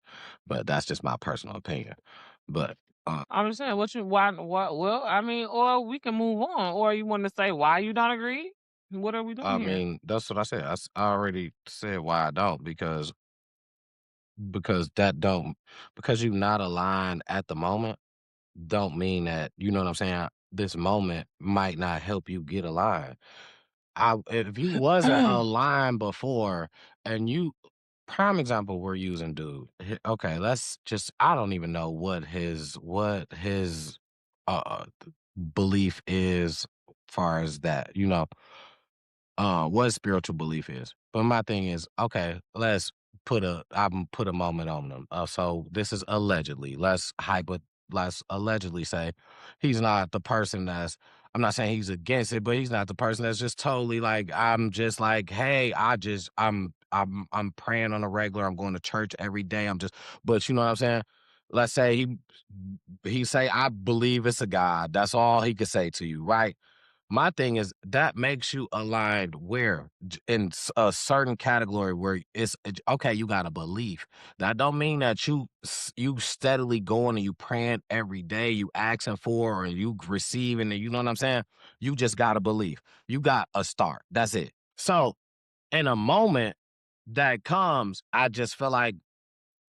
but that's just my personal opinion. But uh, I'm just saying, what you why what well, I mean, or we can move on, or you want to say why you don't agree? What are we doing I here? mean, that's what I said. I already said why I don't because that don't because you're not aligned at the moment don't mean that you know what I'm saying. This moment might not help you get aligned. If you wasn't aligned before and you prime example we're using dude. Okay, let's just I don't even know what his belief is far as that, what spiritual belief is. But my thing is, okay, I'm put a moment on them. So this is allegedly. Let's allegedly say he's not the person that's. I'm not saying he's against it, but he's not the person that's just totally like. I'm just like, hey, I'm praying on a regular. I'm going to church every day. But you know what I'm saying. Let's say he say I believe it's a God. That's all he could say to you, right? My thing is that makes you aligned where in a certain category where okay, you got a belief. That don't mean that you steadily going and you praying every day, you asking for or you receiving it. You know what I'm saying? You just got a belief. You got a start. That's it. So in a moment that comes, I just feel like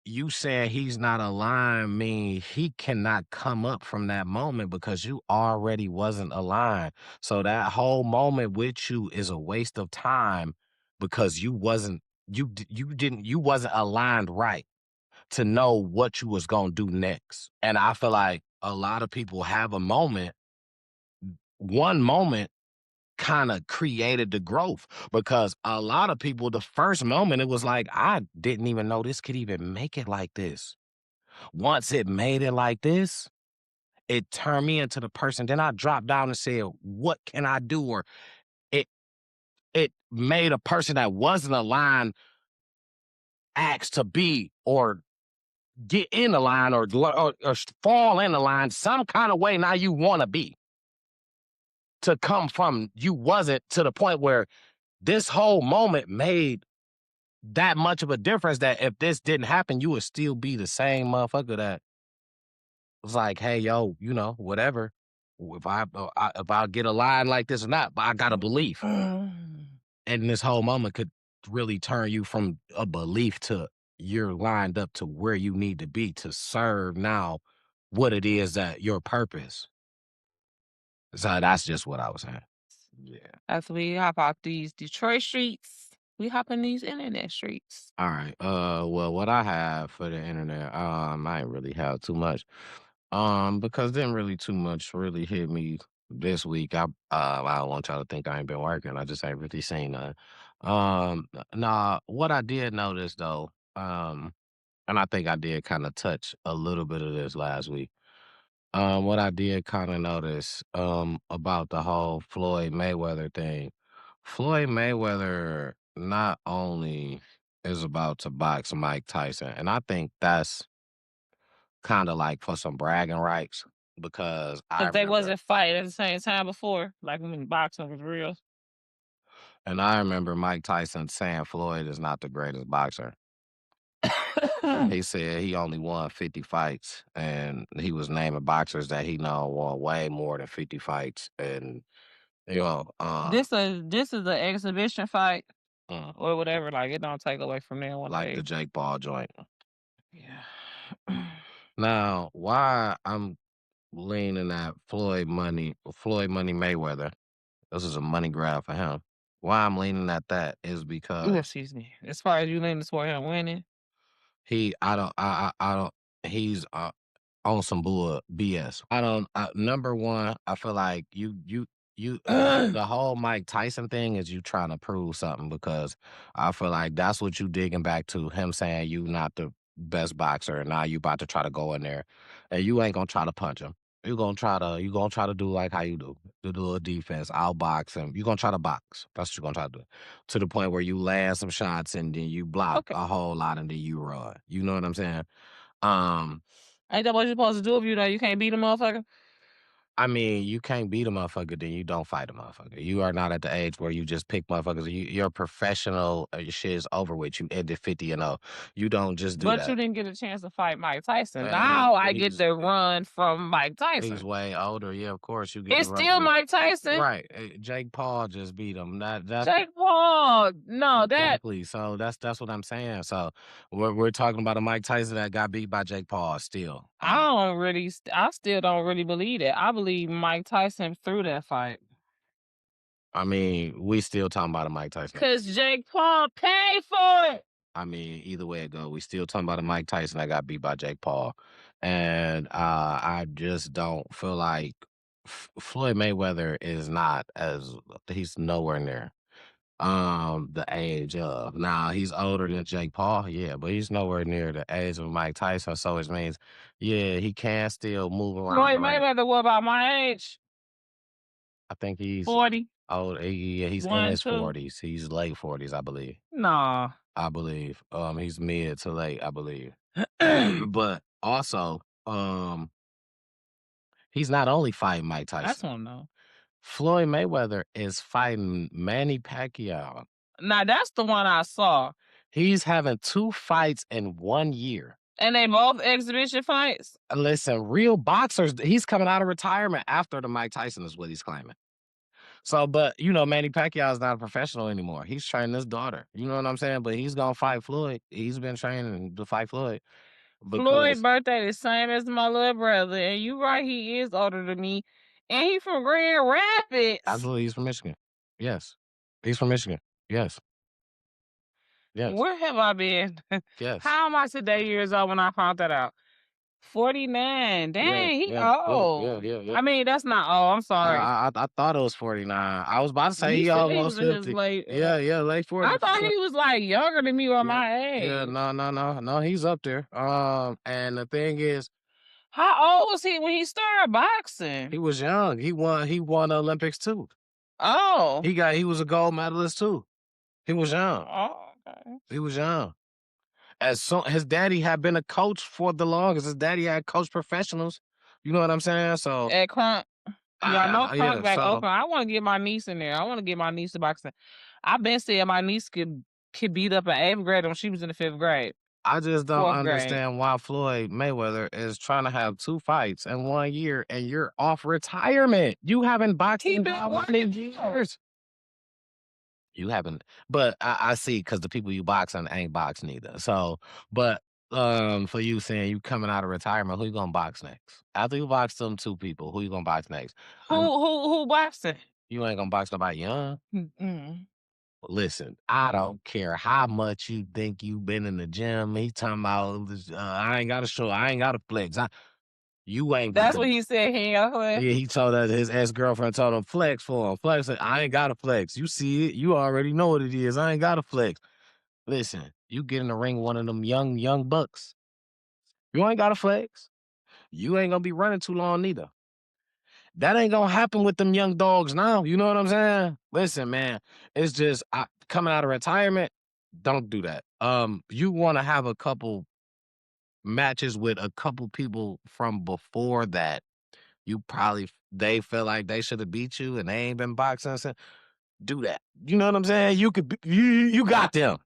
you saying he's not aligned mean he cannot come up from that moment because you already wasn't aligned. So that whole moment with you is a waste of time because you wasn't aligned right to know what you was gonna do next. And I feel like a lot of people have one moment kind of created the growth because a lot of people the first moment it was like I didn't even know this could even make it like this. Once it made it like this, it turned me into the person. Then I dropped down and said, "What can I do?" Or it it made a person that wasn't aligned ask to be or get in the line or fall in the line some kind of way. Now you want to be to come from you wasn't to the point where this whole moment made that much of a difference that if this didn't happen, you would still be the same motherfucker that was like, "Hey, yo, whatever. If I get a line like this or not, but I got a belief." And this whole moment could really turn you from a belief to you're lined up to where you need to be to serve now what it is that your purpose. So that's just what I was saying. Yeah. As we hop off these Detroit streets, we hop in these internet streets. All right. Well, what I have for the internet, I ain't really have too much. Because didn't really too much really hit me this week. I don't want y'all to think I ain't been working. I just ain't really seen none. Nah, what I did notice though, and I think I did kind of touch a little bit of this last week. What I did kind of notice about the whole Floyd Mayweather thing, Floyd Mayweather not only is about to box Mike Tyson, and I think that's kind of like for some bragging rights because I Because they remember, wasn't fighting at the same time before, like when boxing was real. and I remember Mike Tyson saying Floyd is not the greatest boxer. He said he only won 50 fights, and he was naming boxers that he know won way more than 50 fights, and you know, This is an exhibition fight mm, or whatever. Like it don't take away from their one like the day. Jake Paul joint. Yeah. Now, why I'm leaning at Floyd Money Mayweather. This is a money grab for him. Why I'm leaning at that is Ooh, because excuse me. As far as you leaning toward him winning, I don't, he's on some bull BS. I don't. Number one, I feel like the whole Mike Tyson thing is you trying to prove something because I feel like that's what you digging back to him saying you not the best boxer and now you about to try to go in there and you ain't gonna try to punch him. You gonna try to do like how you do a defense, outbox him. You gonna try to box. That's what you gonna try to do. To the point where you land some shots and then you block okay. a whole lot and then you run. You know what I'm saying? Um, Ain't that what you're supposed to do if you know you can't beat a motherfucker? I mean, you can't beat a motherfucker, then you don't fight a motherfucker. You are not at the age where you just pick motherfuckers. You're professional. Your shit is over with. You ended 50-0. You don't just do But you that. didn't get a chance to fight Mike Tyson. And he, Now I get he's the run from Mike he's Tyson. way older. Yeah, of course you get the It's run still from. Mike Tyson. Right. Jake Paul just beat him. That's Jake Paul. No, that exactly. So that's what I'm saying. So we're talking about a Mike Tyson that got beat by Jake Paul still. I still don't really believe that. I believe Mike Tyson threw that fight. I mean, we still talking about a Mike Tyson. Cause Jake Paul paid for it. I mean, either way it go, we still talking about a Mike Tyson that got beat by Jake Paul, and I just don't feel like Floyd Mayweather is not as he's nowhere near the age of now he's older than Jake Paul, yeah, but he's nowhere near the age of Mike Tyson. So it means, yeah, he can still move around Floyd the ring. Mayweather, what about my age? I think he's 40. old. Yeah, he's in 1, his 2. 40s. He's late 40s, I believe. Nah. I believe. He's mid to late, I believe. But also, he's not only fighting Mike That's Tyson. one though. Floyd Mayweather is fighting Manny Pacquiao. Now that's the one I saw. He's having 2 fights in 1 year. And they both exhibition fights? Listen, real boxers, he's coming out of retirement after the Mike Tyson is what he's claiming. So, but Manny Pacquiao is not a professional anymore. He's training his daughter. You know what I'm saying? But he's gonna fight Floyd. He's been training to fight Floyd Floyd's because birthday the same as my little brother. And you right, he is older than me. And he from Grand Rapids. absolutely he's from Michigan. Yes, he's from Michigan. Yes, yes, Where have I been? yes. How am I today years old when I found that out? 49. Dang, Yeah, he yeah, yeah, yeah, old. yeah, yeah. I mean, that's not old. I'm sorry. I thought it was 49. I was about to say He he said he was almost in his 50. late. Yeah, yeah, late 40s. I thought he was like younger than me or Yeah, my yeah, age. no, he's up there. And the thing is, How old was he when he started boxing? he was young. He won the Olympics too. Oh. He was a gold medalist too. He was young. Oh, okay. He was young. His daddy had been a coach for the longest. His daddy had coached professionals. You know what I'm saying? So At Crunk. Yeah, I know yeah, Crunk back so open. I want to get my niece in there. I want to get my niece to boxing. I've been saying my niece could beat up an 8th grade when she was in the 5th grade. I just don't 4th grade. understand why Floyd Mayweather is trying to have 2 fights in 1 year and you're off retirement. You haven't boxed He in been how many years? You haven't, but I see because the people you boxing ain't boxing either. So, but for you saying you coming out of retirement, who you gonna box next? After you box them 2 people, who you gonna box next? Who boxing? You ain't gonna box nobody young. Mm-mm. Listen, I don't care how much you think you've been in the gym. He talking about I ain't got to show, I ain't got to flex. You ain't. That's what he said. He ain't got Yeah, he told us his ex-girlfriend told him flex for him. Flex said, I ain't got to flex. You see it. You already know what it is. I ain't got to flex. Listen, you get in the ring with one of them young bucks. You ain't got to flex. you ain't gonna be running too long neither. That ain't gonna happen with them young dogs now. You know what I'm saying? Listen, man, it's just coming out of retirement, don't do that. You want to have a couple matches with a couple people from before that. They feel like they should have beat you and they ain't been boxing. So do that. You know what I'm saying? You got them.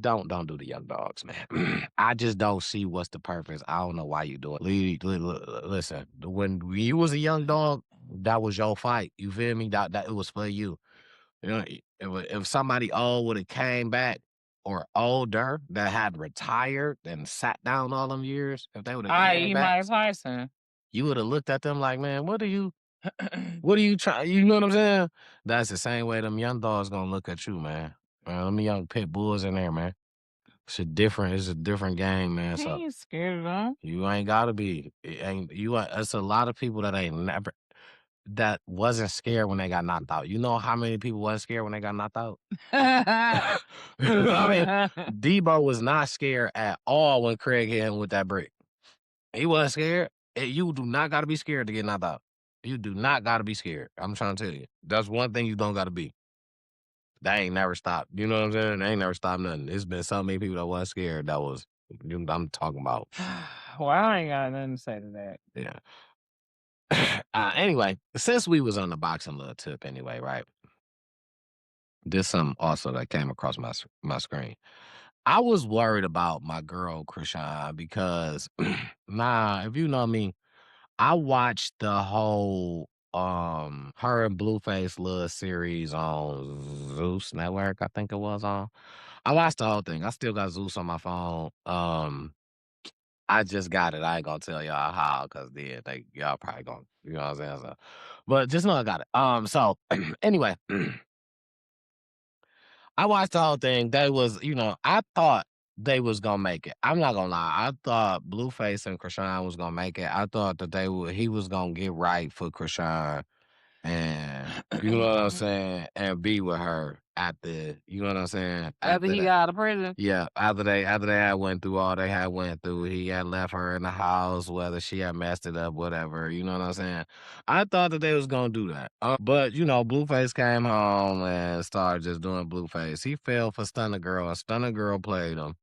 Don't do the young dogs, man. I just don't see what's the purpose. I don't know why you do it. Listen, when you was a young dog, that was your fight. You feel me? That it was for you. You know, if somebody old would have came back or older that had retired and sat down all them years, if they would have came back, Mike Tyson. you would have looked at them like, man, what are you trying? You know what I'm saying? That's the same way them young dogs gonna look at you, man. Them young pit bulls in there, man. It's a different game, man. He So ain't scared of them. you ain't gotta be. It's a lot of people that wasn't scared when they got knocked out. You know how many people wasn't scared when they got knocked out? I mean, Debo was not scared at all when Craig hit him with that brick. He wasn't scared. You do not gotta be scared to get knocked out. You do not gotta be scared. I'm trying to tell you. That's one thing you don't gotta be. They ain't never stopped. You know what I'm saying? They ain't never stopped nothing. It's been so many people that wasn't scared that was I'm talking about. Well, I ain't got nothing to say to that. Yeah. Anyway, since we was on the boxing little tip anyway, right? This something also that came across my screen. I was worried about my girl Chrisean because if you know me, I watched the whole her and Blueface little series on Zeus Network, I think it was on. I watched the whole thing. I still got Zeus on my phone. I just got it. I ain't gonna tell y'all how, cause then y'all probably gonna, you know what I'm saying? So, but just know I got it. So anyway, I watched the whole thing. They was, I thought they was gonna make it. I'm not gonna lie. I thought Blueface and Chrisean was gonna make it. I thought that he was gonna get right for Chrisean and you know what I'm saying, and be with her after, you know what I'm saying? After he got out of prison? Yeah, after they had went through all they had went through, he had left her in the house, whether she had messed it up, whatever, you know what I'm saying? I thought that they was gonna do that. But, Blueface came home and started just doing Blueface. He fell for Stunner Girl, and Stunner Girl played him.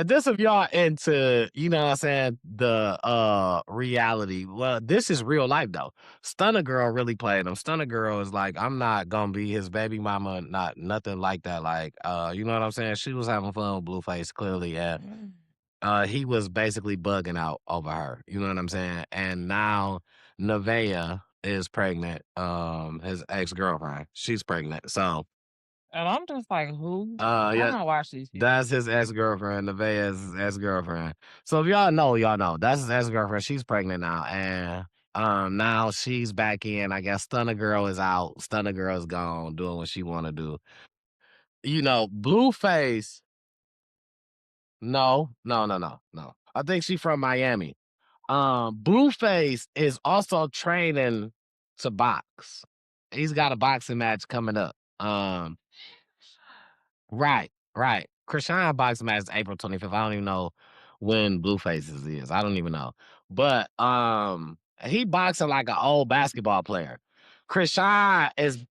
This if y'all into, you know what I'm saying, the reality. Well, this is real life though. Stunner Girl really played him. Stunner Girl is like, I'm not gonna be his baby mama, nothing like that. Like, you know what I'm saying? She was having fun with Blueface, clearly, and he was basically bugging out over her. You know what I'm saying? And now Nevaeh is pregnant. His ex-girlfriend. She's pregnant. So and I'm just like, who? yeah, I don't watch these people. That's his ex-girlfriend. Nevaeh is his ex-girlfriend. So if y'all know. That's his ex-girlfriend. She's pregnant now. And now she's back in. I guess Stunner Girl is out. Stunner Girl is gone, doing what she wanna do. Blueface. No. I think she's from Miami. Blueface is also training to box. He's got a boxing match coming up. Right. Chrisean boxing match is April 25th. I don't even know when Blueface's is. I don't even know. But he boxing like an old basketball player. Chrisean is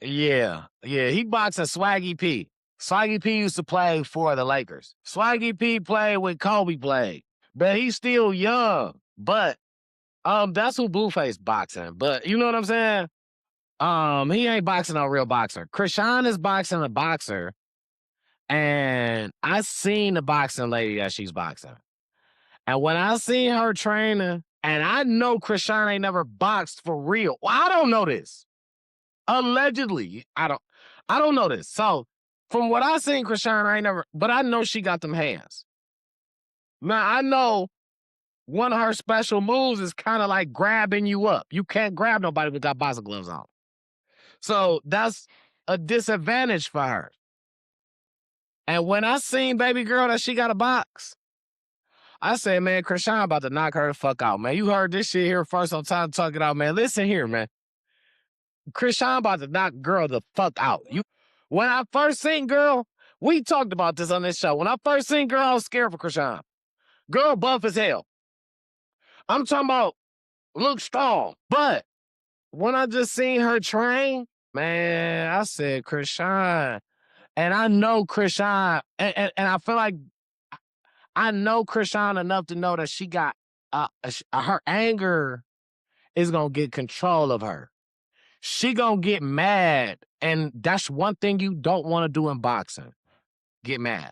he boxing Swaggy P. Swaggy P used to play for the Lakers. Swaggy P played when Kobe played. But he's still young. But that's who Blueface boxing. But you know what I'm saying? He ain't boxing a real boxer. Chrisean is boxing a boxer. And I seen the boxing lady that she's boxing. And when I seen her training, and I know Chrisean ain't never boxed for real. Well, I don't know this. Allegedly. I don't know this. So from what I seen, Chrisean, I ain't never, but I know she got them hands. Now I know one of her special moves is kind of like grabbing you up. You can't grab nobody with got boxing gloves on. So that's a disadvantage for her. And when I seen baby girl that she got a box, I said, man, Chrisean about to knock her the fuck out, man. You heard this shit here first. I'm trying to talk it out, man. Listen here, man. Chrisean about to knock girl the fuck out. When I first seen girl, we talked about this on this show. When I first seen girl, I was scared for Chrisean. Girl buff as hell. I'm talking about look strong. But when I just seen her train, man, I said, Chrisean. And I know Chrisean, and I feel like I know Chrisean enough to know that she got her anger is gonna get control of her. She gonna get mad, and that's one thing you don't want to do in boxing. Get mad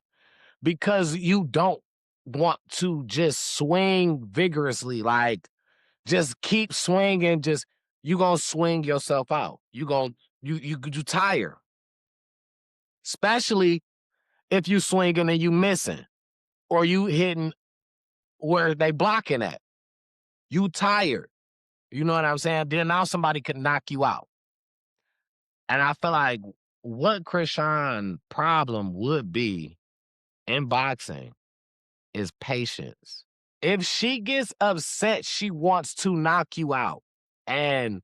because you don't want to just swing vigorously, like just keep swinging. Just you gonna swing yourself out. You tire, especially if you swinging and you missing or you hitting where they blocking at. You tired. You know what I'm saying? Then now somebody could knock you out. And I feel like what Chrisean's problem would be in boxing is patience. If she gets upset, she wants to knock you out. And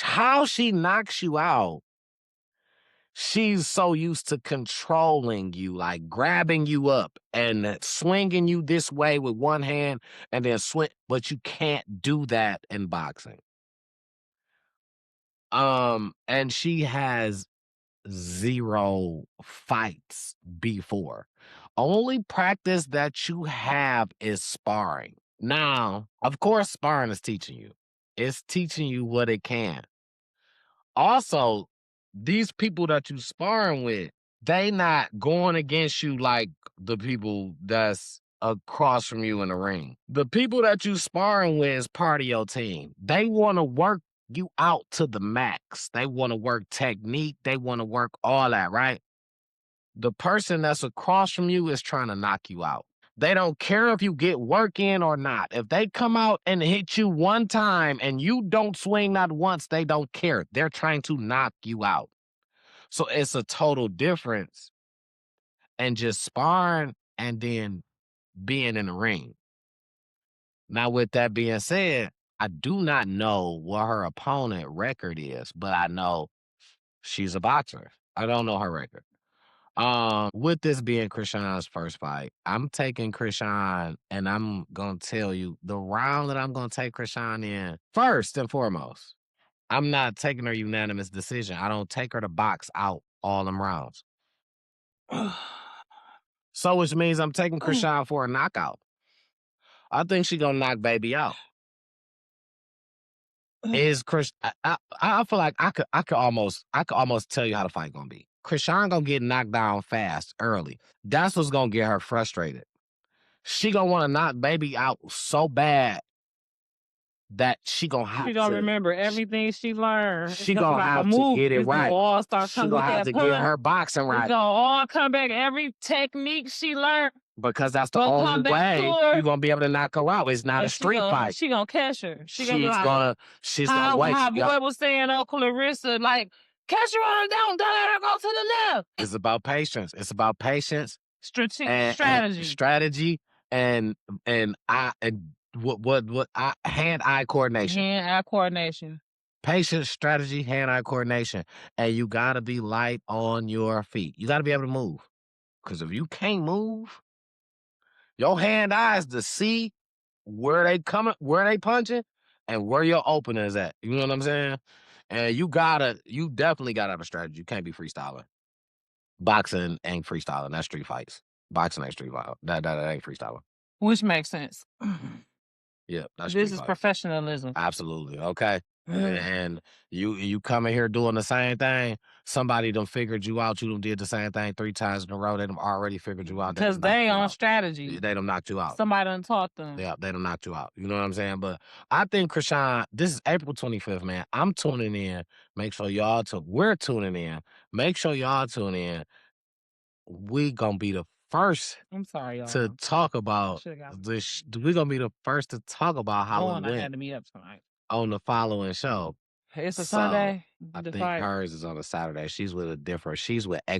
how she knocks you out, she's so used to controlling you, like grabbing you up and swinging you this way with one hand and then swing. But you can't do that in boxing. And she has 0 fights before. Only practice that you have is sparring. Now, of course, sparring is teaching you. It's teaching you what it can. Also, these people that you sparring with, they not going against you like the people that's across from you in the ring. The people that you sparring with is part of your team. They want to work you out to the max. They want to work technique. They want to work all that, right? The person that's across from you is trying to knock you out. They don't care if you get work in or not. If they come out and hit you one time and you don't swing not once, they don't care. They're trying to knock you out. So it's a total difference and just sparring and then being in the ring. Now, with that being said, I do not know what her opponent record is, but I know she's a boxer. I don't know her record. With this being Chrisean's first fight, I'm taking Chrisean, and I'm gonna tell you the round that I'm gonna take Chrisean in. First and foremost, I'm not taking her unanimous decision. I don't take her to box out all them rounds. So which means I'm taking Chrisean for a knockout. I think she gonna knock baby out. Is Chris? I feel like I could almost tell you how the fight gonna be. Chrisean gonna get knocked down fast early. That's what's gonna get her frustrated. She gonna want to knock baby out so bad that she gonna have She gonna remember everything she learned. She gonna have to get it right. All start She gonna have to get her boxing right. It's gonna all come back. Every technique she learned. Because that's the only way you're gonna be able to knock her out. It's not a street fight. She gonna catch her. She's gonna wait. My boy was saying, Clarissa, like, catch her on down, don't let her go to the left. It's about patience. It's about patience. Strategy. And hand-eye coordination. Hand-eye coordination. Patience, strategy, hand-eye coordination. And you gotta be light on your feet. You gotta be able to move. Because if you can't move, your hand-eyes to see where they coming, where they punching, and where your opener is at. You know what I'm saying? And you definitely gotta have a strategy. You can't be freestyling. Boxing ain't freestyling. That's street fights. Boxing ain't street fight. That ain't freestyling. Which makes sense. Yeah, that's this is professionalism. Absolutely. Okay. And you coming here doing the same thing. Somebody done figured you out. You done did the same thing 3 times in a row. They done already figured you out. Because they on strategy. They done knocked you out. Somebody done taught them. Yeah, they done knocked you out. You know what I'm saying? But I think Chrisean, this is April 25th, man. I'm tuning in. Make sure y'all we're tuning in. Make sure y'all tune in. We gonna be the first to talk about this. We're gonna be the first to talk about how it went. I had to meet up tonight. On the following show. It's a Sunday. I think hers is on a Saturday. She's with X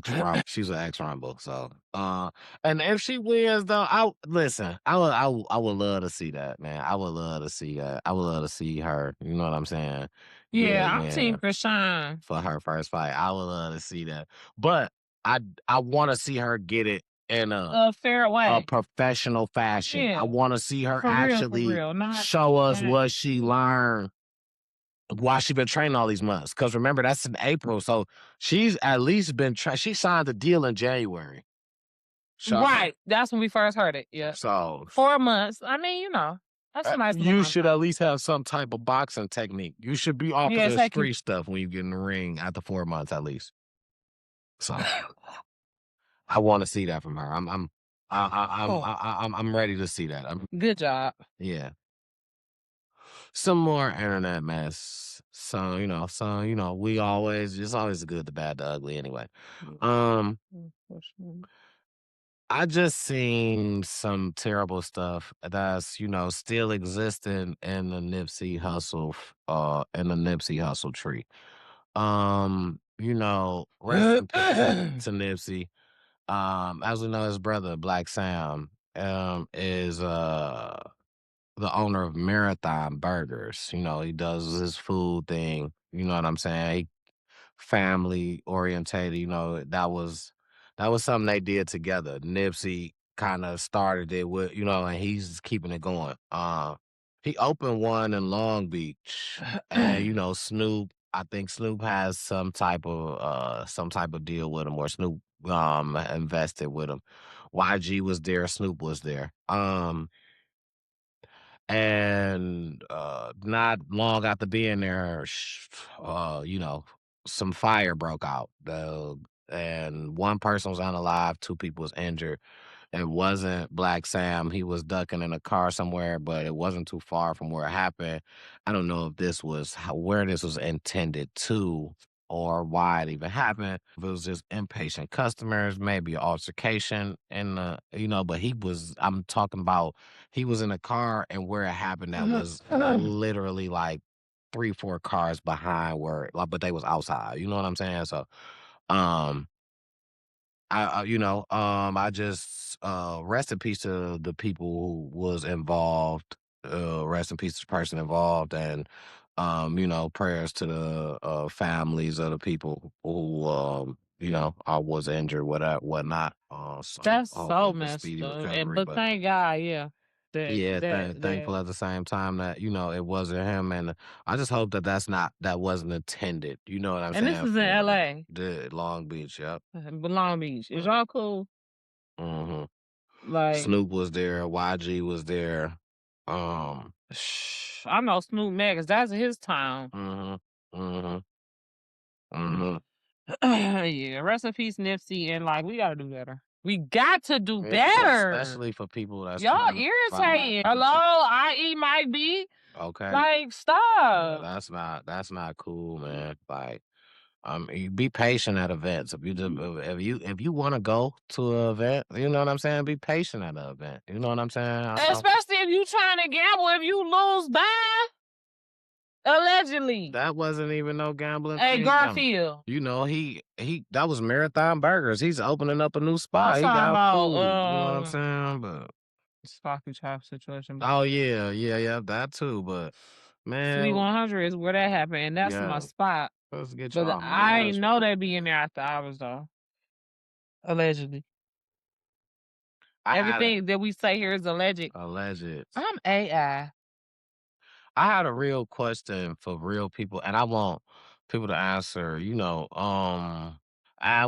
Rumble. She's with X Rumble. So and if she wins though, I would love to see that, man. I would love to see that. I would love to see her. You know what I'm saying? Yeah, I'm team Chrisean. For her first fight. I would love to see that. But I want to see her get it in A fair a way. professional fashion. I Yeah. wanna see her For actually real, not show us that. what she learned while she been training all these months. Because remember, that's in April, so she's at least been she signed the deal in January. So Right. That's when we first heard it. Yeah. so 4 months. I mean, you know, that's a nice little you amount of should at time. least have some type of boxing technique. You should be off of Yeah, the thank you. street stuff when you get in the ring after 4 months at least. So I wanna see that from her. Oh, I'm ready to see that. good job. Yeah. Some more internet mess. We always it's always the good, the bad, the ugly anyway. Um, I just seen some terrible stuff that's, still existing in the Nipsey Hustle in the Nipsey Hustle tree. Rest in peace to Nipsey. As we know, his brother, Black Sam, is the owner of Marathon Burgers. He does his food thing. You know what I'm saying? He family orientated. That was something they did together. Nipsey kind of started it with, and he's keeping it going. He opened one in Long Beach, and Snoop. I think Snoop has some type of deal with him, or Snoop invested with him. YG was there, Snoop was there. And not long after being there, some fire broke out. And one person was unalive, two people was injured. It wasn't Black Sam. He was ducking in a car somewhere, but it wasn't too far from where it happened. I don't know if this was where this was intended to or why it even happened. If it was just impatient customers, maybe an altercation, and but I'm talking about he was in a car, and where it happened, that was literally like 3, 4 cars behind where, like, but they was outside. You know what I'm saying? So, um, I just rest in peace to the people who was involved. Rest in peace to the person involved, and prayers to the families of the people who I was injured, whatnot. So That's so hopefully a messed speedy up. And recovery. but But thank God, yeah. yeah, That thankful at the same time that it wasn't him, and I just hope that that wasn't intended. You know what I'm and this saying? is in For LA, the Long Beach, yep. Long Beach. Is y'all cool? hmm Like, Snoop was there, YG was there. Um, I know Snoop Magus. That's his town. mhm, mhm, mhm. Yeah, rest in peace, Nipsey. And like, we gotta do better. We got to do better. Especially for people that's Y'all trying to fight. irritating. Hello, IE might be. Okay, Like, yeah, stop. that's not cool, man. Like, you be patient at events. If you want to go to an event, you know what I'm saying. Be patient at an event. You know what I'm saying. Especially if you trying to gamble, if you lose bad, allegedly. That wasn't even no gambling Hey, for him. Garfield. He that was Marathon Burgers. He's opening up a new spot. I'm He talking got about food. You know what I'm saying? But Stocky Chop situation. oh yeah, that too. But Sweet man, 100 is where that happened, and that's my yeah, spot. let's get But y'all I money. ain't know they be in there after hours though. Allegedly. I had Everything that we say here is alleged. alleged. I'm AI. I had a real question for real people, and I want people to answer. I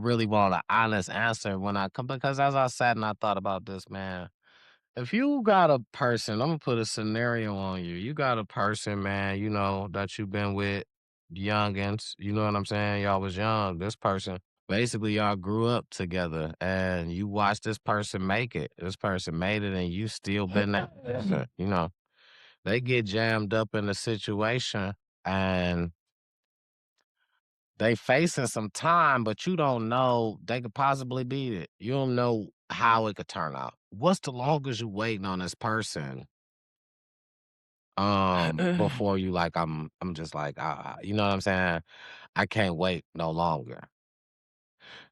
really want an honest answer when I come, because as I sat and I thought about this, man. If you got a person, I'm gonna put a scenario on you. You got a person, man, that you've been with, youngins. You know what I'm saying? Y'all was young. This person, basically, y'all grew up together, and you watched this person make it. This person made it, and you still been there. They get jammed up in a situation, and they facing some time, but you don't know they could possibly beat it. You don't know how it could turn out. What's the longest you waiting on this person? Before you, like, I'm just like, you know what I'm saying? I can't wait no longer.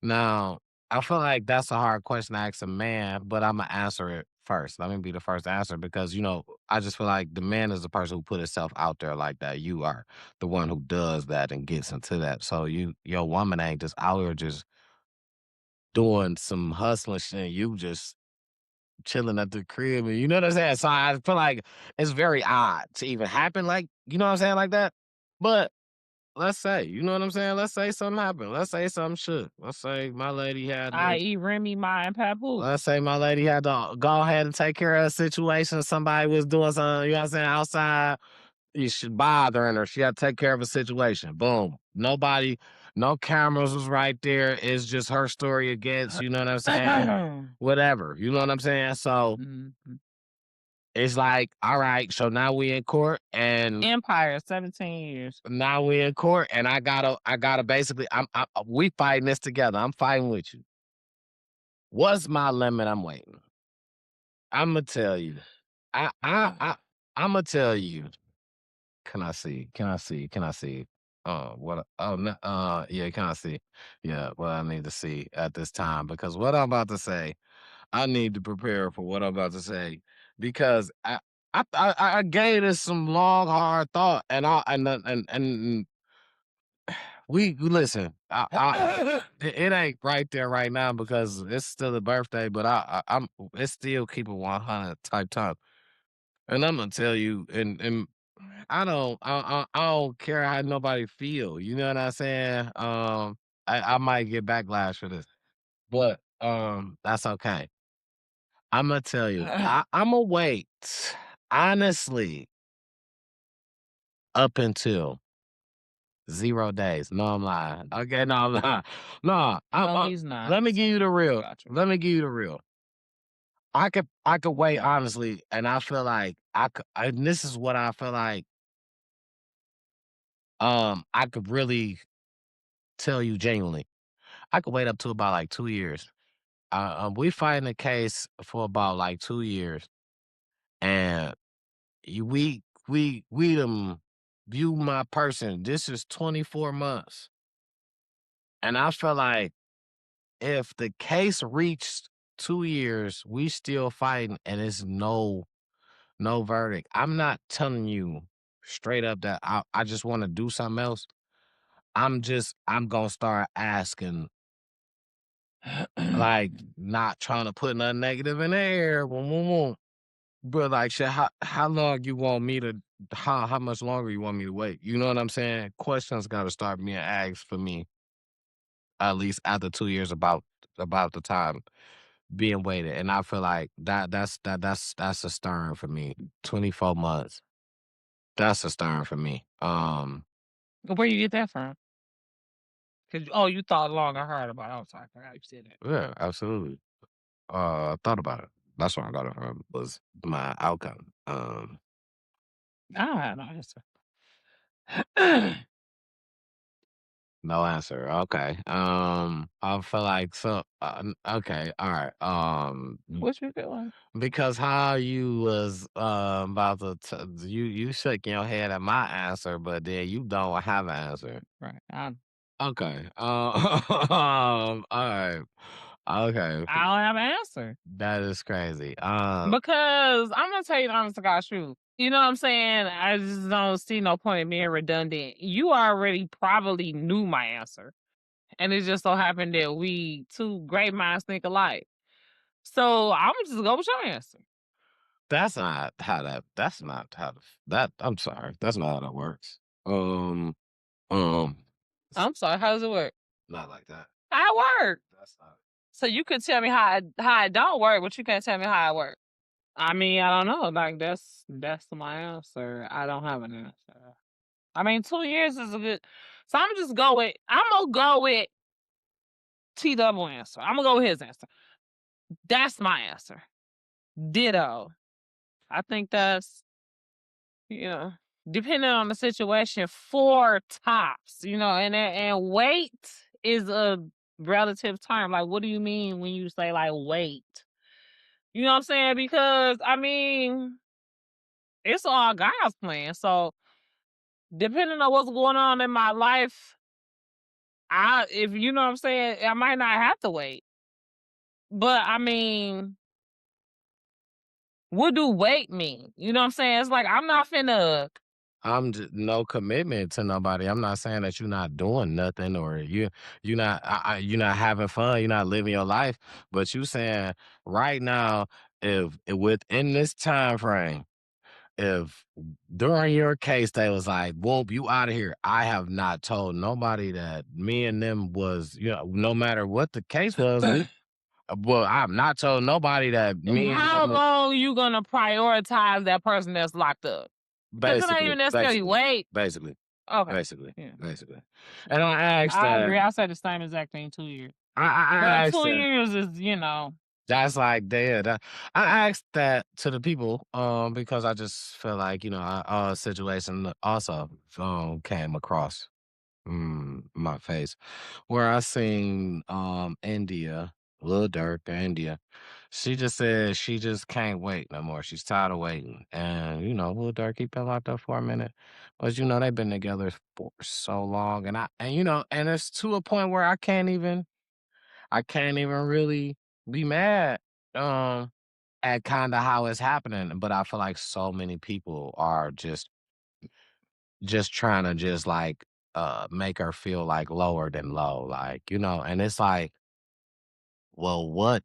Now, I feel like that's a hard question to ask a man, but I'm gonna answer it first. Let me be the first answer, because I just feel like the man is the person who put himself out there like that. You are the one who does that and gets into that. So your woman ain't just out here just doing some hustling shit and you just chilling at the crib, and you know what I'm saying? So I feel like it's very odd to even happen, like, you know what I'm saying, like that. But let's say, you know what I'm saying? Let's say something happened. Let's say something should. Let's say my lady had to, I.e. Remy Ma and Papoose. let's say my lady had to go ahead and take care of a situation. Somebody was doing something, you know what I'm saying, outside. You should bothering her. She had to take care of a situation. Boom. Nobody, no cameras was right there. It's just her story against, you know what I'm saying? Whatever. You know what I'm saying? So Mhm. it's like, all right, so now we in court and Empire, 17 years. now we in court and I gotta basically, we fighting this together. I'm fighting with you. What's my limit? I'm waiting. I'm gonna tell you. I'm gonna tell you. Can I see? Can I see? Can I see? What? Oh, no, yeah. Can I see? Yeah. What I need to see at this time, because what I'm about to say, I need to prepare for what I'm about to say, because I gave this some long hard thought, and we listen. It ain't right there right now because it's still a birthday, but I'm it's still keep it 100 type time, and I'm gonna tell you, and I don't care how nobody feel. You know what I'm saying? I might get backlash for this, but that's okay. I'm gonna tell you. I'm gonna wait. Honestly, up until 0 days. No, I'm lying. Okay, no, I'm lying. No, No, he's not. let me give you the real. Gotcha. Let me give you the real. I could wait honestly, and I feel like I could. And this is what I feel like. I could really tell you genuinely. I could wait up to about like 2 years. We fighting a case for about like 2 years, and we them view my person. This is 24 months, and I feel like if the case reached 2 years, we still fighting, and it's no verdict. I'm not telling you straight up that I just want to do something else. I'm gonna start asking, like, not trying to put nothing negative in the air. Boom, boom, boom. But like, shit, how long you want me to? How much longer you want me to wait? You know what I'm saying? Questions got to start being asked for me, at least after 2 years, about the time being waited, and I feel like that's a stern for me. 24 months. That's a stern for me. Where you get that from? Cause you thought long and hard about it. I'm sorry, I forgot you said that. Yeah, absolutely. I thought about it. That's where I got it from. Was my outcome. I don't have no answer. No answer. Okay. I feel like so. Okay. All right. What you feeling? Because how you was about to you shaking your head at my answer, but then you don't have an answer. Right. Okay. All right. Okay. I don't have an answer. That is crazy. Because I'm gonna tell you the honest to God's truth. You know what I'm saying? I just don't see no point in being redundant. You already probably knew my answer. And it just so happened that we two great minds think alike. So I'm gonna just go with your answer. That's not how that. That's not how that. I'm sorry. That's not how that works. Um. I'm sorry, how does it work? Not like that. How it work? That's not. So you could tell me how it don't work, but you can't tell me how it works. I mean, I don't know. Like that's my answer. I don't have an answer. I mean, 2 years is a good. So I'm gonna go with T double answer. I'm gonna go with his answer. That's my answer. Ditto. I think that's depending on the situation, 4 tops. And wait is a relative term. Like, what do you mean when you say like wait? You know what I'm saying? Because I mean, it's all God's plan. So depending on what's going on in my life, if you know what I'm saying, I might not have to wait. But I mean, what do wait mean? You know what I'm saying? It's like I'm not finna I'm just no commitment to nobody. I'm not saying that you're not doing nothing or you're not you're not having fun, you're not living your life, but you saying right now, if within this time frame, if during your case they was like, "Whoop, you out of here." I have not told nobody that me and them was, no matter what the case was. Well, I've not told nobody that me and How them long you gonna prioritize that person that's locked up? Because it ain't basically, even necessarily basically, wait. basically, Okay. basically, Yeah. basically. And I asked I that agree. I said the same exact thing 2 years. I But asked 2 years is. that's like there. I asked that to the people, because I just feel like a situation also came across my face where I seen India, Lil Durk, India. She just said she just can't wait no more. She's tired of waiting, and Lil Durk he been locked up for a minute, but they've been together for so long, and it's to a point where I can't even really be mad um at kind of how it's happening. But I feel like so many people are just trying to just like make her feel like lower than low, like, and it's like, well, what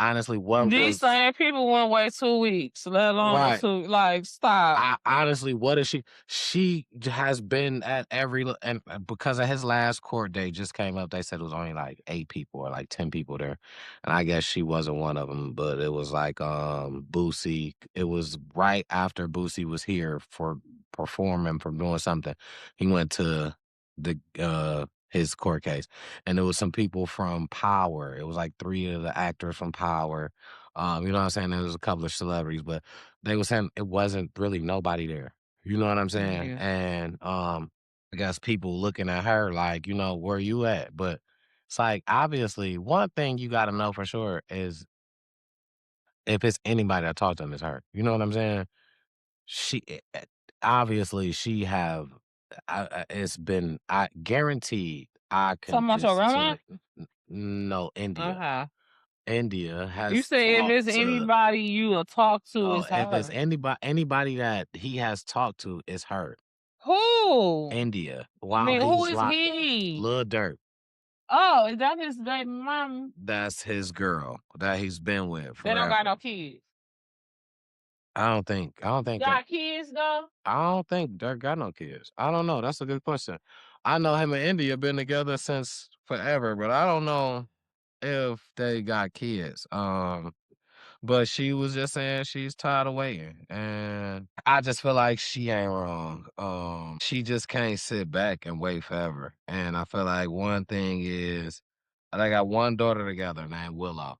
honestly, what These was same people won't wait 2 weeks, let alone right. two. Like, stop. I honestly, what is she? Has been at and because of his last court date just came up. They said it was only like 8 people or like 10 people there, and I guess she wasn't one of them. But it was like Boosie. It was right after Boosie was here for performing for doing something. He went to the his court case, and there was some people from Power. It was like 3 of the actors from Power. You know what I'm saying? There was a couple of celebrities, but they were saying it wasn't really nobody there. You know what I'm saying? Yeah. And I guess people looking at her like, where you at? But it's like obviously one thing you gotta know for sure is if it's anybody that talked to them, it's her. You know what I'm saying? She obviously she have it's been I guaranteed I can Talking about your just grandma? say no, India. Okay. India You has say if it's talked to anybody you will talk to, oh, it's if it's her. anybody that he has talked to, it's her. Who? India, I while mean, who he's is locked up. he? Lil Durk, Oh, is that his baby mom? that's his girl that he's been with They don't got forever. no kids. I Got kids though? don't think Durk got no kids. I don't know. That's a good question. I know him and India been together since forever, but I don't know if they got kids. But she was just saying she's tired of waiting, and I just feel like she ain't wrong. She just can't sit back and wait forever. And I feel like one thing is, they got one daughter together named Willow,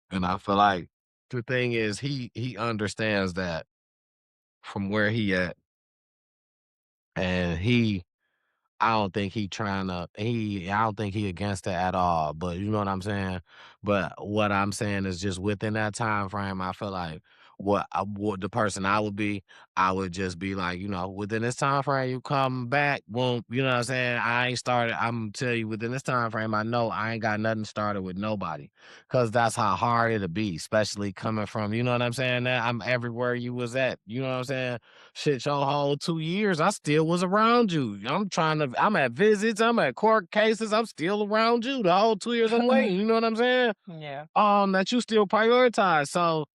and I feel like the thing is, he understands that from where he at, and I don't think he against it at all, but you know what I'm saying? But what I'm saying is just within that time frame, I feel like what the person I would be, I would just be like, within this time frame, you come back, boom, you know what I'm saying? I ain't started, I'm tell you within this time frame, I know I ain't got nothing started with nobody. Cause that's how hard it'll be, especially coming from, you know what I'm saying? That I'm everywhere you was at. You know what I'm saying? Shit, your whole 2 years, I still was around you. I'm at visits, I'm at court cases, I'm still around you. The whole 2 years I'm waiting, you know what I'm saying? Yeah. That you still prioritize. So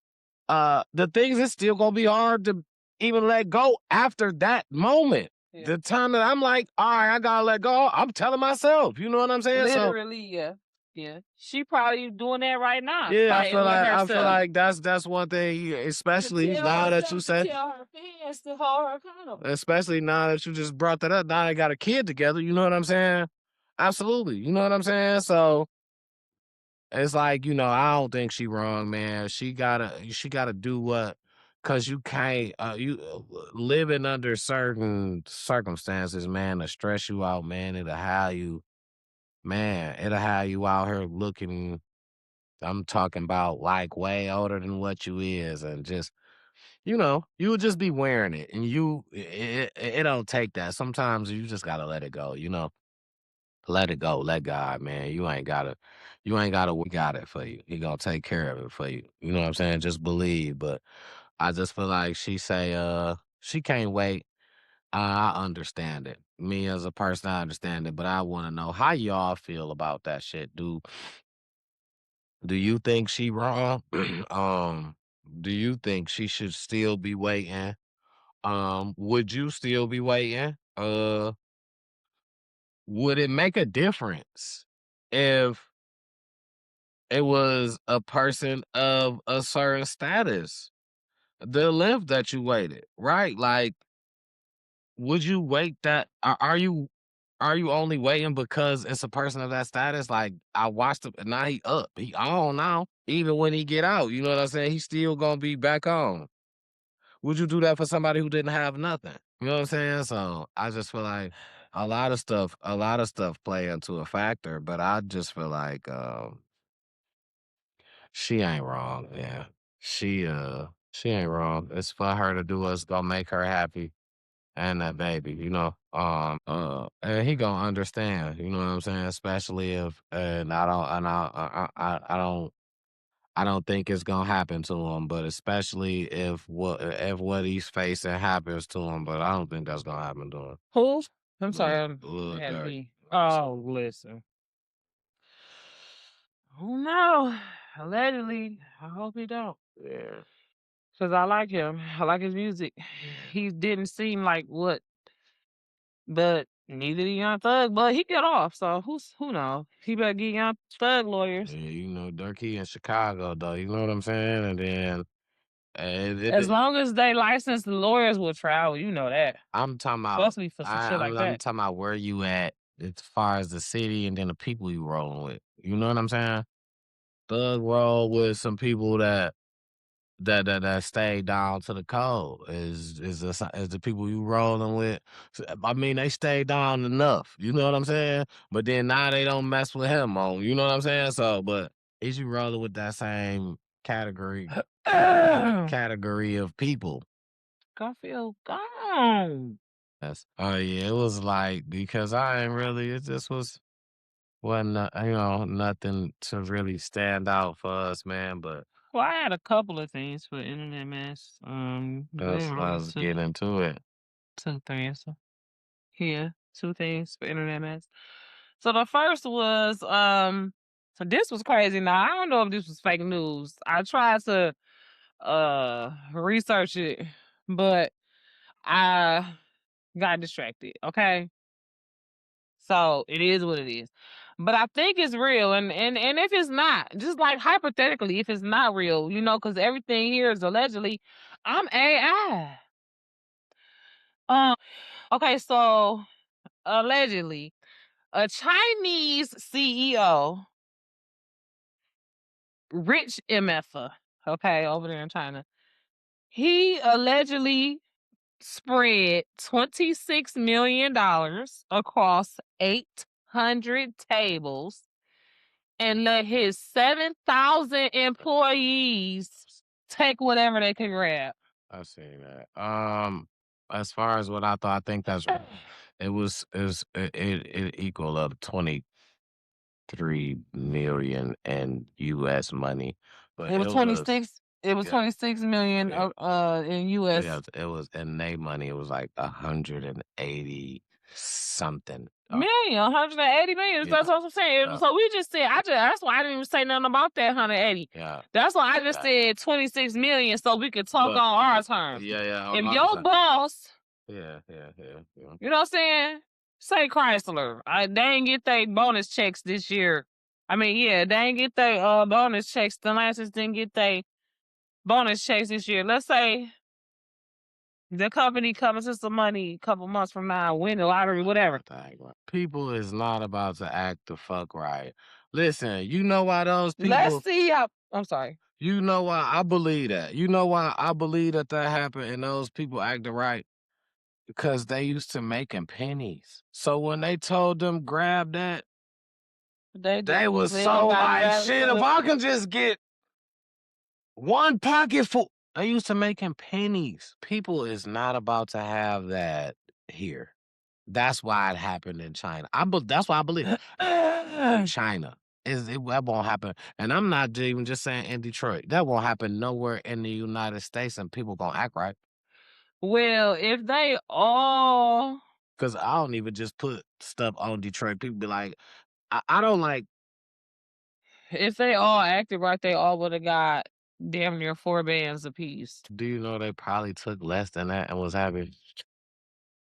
the things is still gonna be hard to even let go after that moment. Yeah. The time that I'm like, all right, I gotta let go, I'm telling myself, you know what I'm saying? So Literally, yeah. Yeah. She probably doing that right now, yeah, fighting with I feel herself. like that's one thing, especially now that you say, Tell her fans to hold her accountable. especially now that you just brought that up. Now they got a kid together. You know what I'm saying? Absolutely. You know what I'm saying? So it's like, I don't think she wrong, man. She gotta do what, cause you can't you living under certain circumstances, man, to stress you out, man. It'll have you out here looking. I'm talking about like way older than what you is, and just you would just be wearing it, and it don't take that. Sometimes you just gotta let it go. Let it go. Let God, man. You ain't gotta. We got it for you. He gonna take care of it for you. You know what I'm saying? Just believe. But I just feel like she say, She can't wait. I understand it. Me as a person, I understand it, but I want to know how y'all feel about that shit. Do you think she wrong? um, do you think she should still be waiting? Would you still be waiting? Would it make a difference if it was a person of a certain status? The length that you waited, right? Like, would you wait that? Are you only waiting because it's a person of that status? Like, I watched him, and now he up, he on now. Even when he get out, you know what I'm saying? He's still gonna be back on. Would you do that for somebody who didn't have nothing? You know what I'm saying? So I just feel like a lot of stuff play into a factor, but I just feel like she ain't wrong. Yeah, she ain't wrong. It's for her to do what's gonna make her happy and that baby. And he gonna understand. You know what I'm saying? Especially if and I don't and I don't think it's gonna happen to him, but especially if what he's facing happens to him, but I don't think that's gonna happen to him. Who? I'm Lil sorry, Lil I had to Durk. be. Oh, listen. Oh no. Allegedly, I hope he don't. Yeah. Cause I like him. I like his music. He didn't seem like what, but neither did Young Thug. But he get off. So who knows? He better get Young Thug lawyers. Yeah, Durk, he in Chicago though. You know what I'm saying? And then As long as they licensed lawyers will travel, you know that. I'm talking about Especially for some shit like I'm that. talking about where you at as far as the city and then the people you rolling with. You know what I'm saying? Thug roll with some people that stay down to the code is the people you rolling with. I mean, they stay down enough. You know what I'm saying? But then now they don't mess with him on. You know what I'm saying? So, but is you rolling with that same category of people? Garfield gone. Yes. Oh yeah, it was like because I ain't really. It just wasn't nothing to really stand out for us, man. But Well, I had a couple of things for internet mess. They I were was getting into it. two things. Here, two things for internet mess. So the first was so this was crazy. Now I don't know if this was fake news. I tried to research it, but I got distracted. Okay. So it is what it is. But I think it's real. And if it's not, just like hypothetically, if it's not real, because everything here is allegedly, I'm AI. Okay, so allegedly, a Chinese CEO, rich MFer, okay, over there in China, he allegedly spread $26 million across 800 tables and let his 7,000 employees take whatever they could grab. I seen that. As far as what I thought, I think that's it equal of 23 million in U.S. money, but It was it was 26. It was yeah 26 million yeah in US. yeah it was in they money. It was like 180 something. Million, 180 million. Yeah That's what I'm saying. yeah So we just said, that's why I didn't even say nothing about that 180. yeah. That's why I just Yeah. said 26 million so we could talk But on our terms. yeah, If your boss, yeah. you know what I'm saying? Say Chrysler. They ain't get their bonus checks this year. I mean, yeah, they ain't get their bonus checks. The Lancers didn't get their bonus checks this year. Let's say the company comes to some money a couple months from now, win the lottery, whatever. People is not about to act the fuck right. Listen, you know why those Let's people see how. I'm sorry. you know why I believe that. You know why I believe that happened and those people acted right? Because they used to making pennies. So when they told them grab that, they was so like shit. If I can just get one pocket full, they used to making pennies. People is not about to have that here. That's why it happened in China. That's why I believe China that won't happen. And I'm not even just saying in Detroit. That won't happen nowhere in the United States, and people gonna act right. Well, if they all, Because I don't even just put stuff on Detroit. People be like, I don't like. if they all acted right, they all would have got damn near 4 bands apiece. Do you know they probably took less than that and was happy?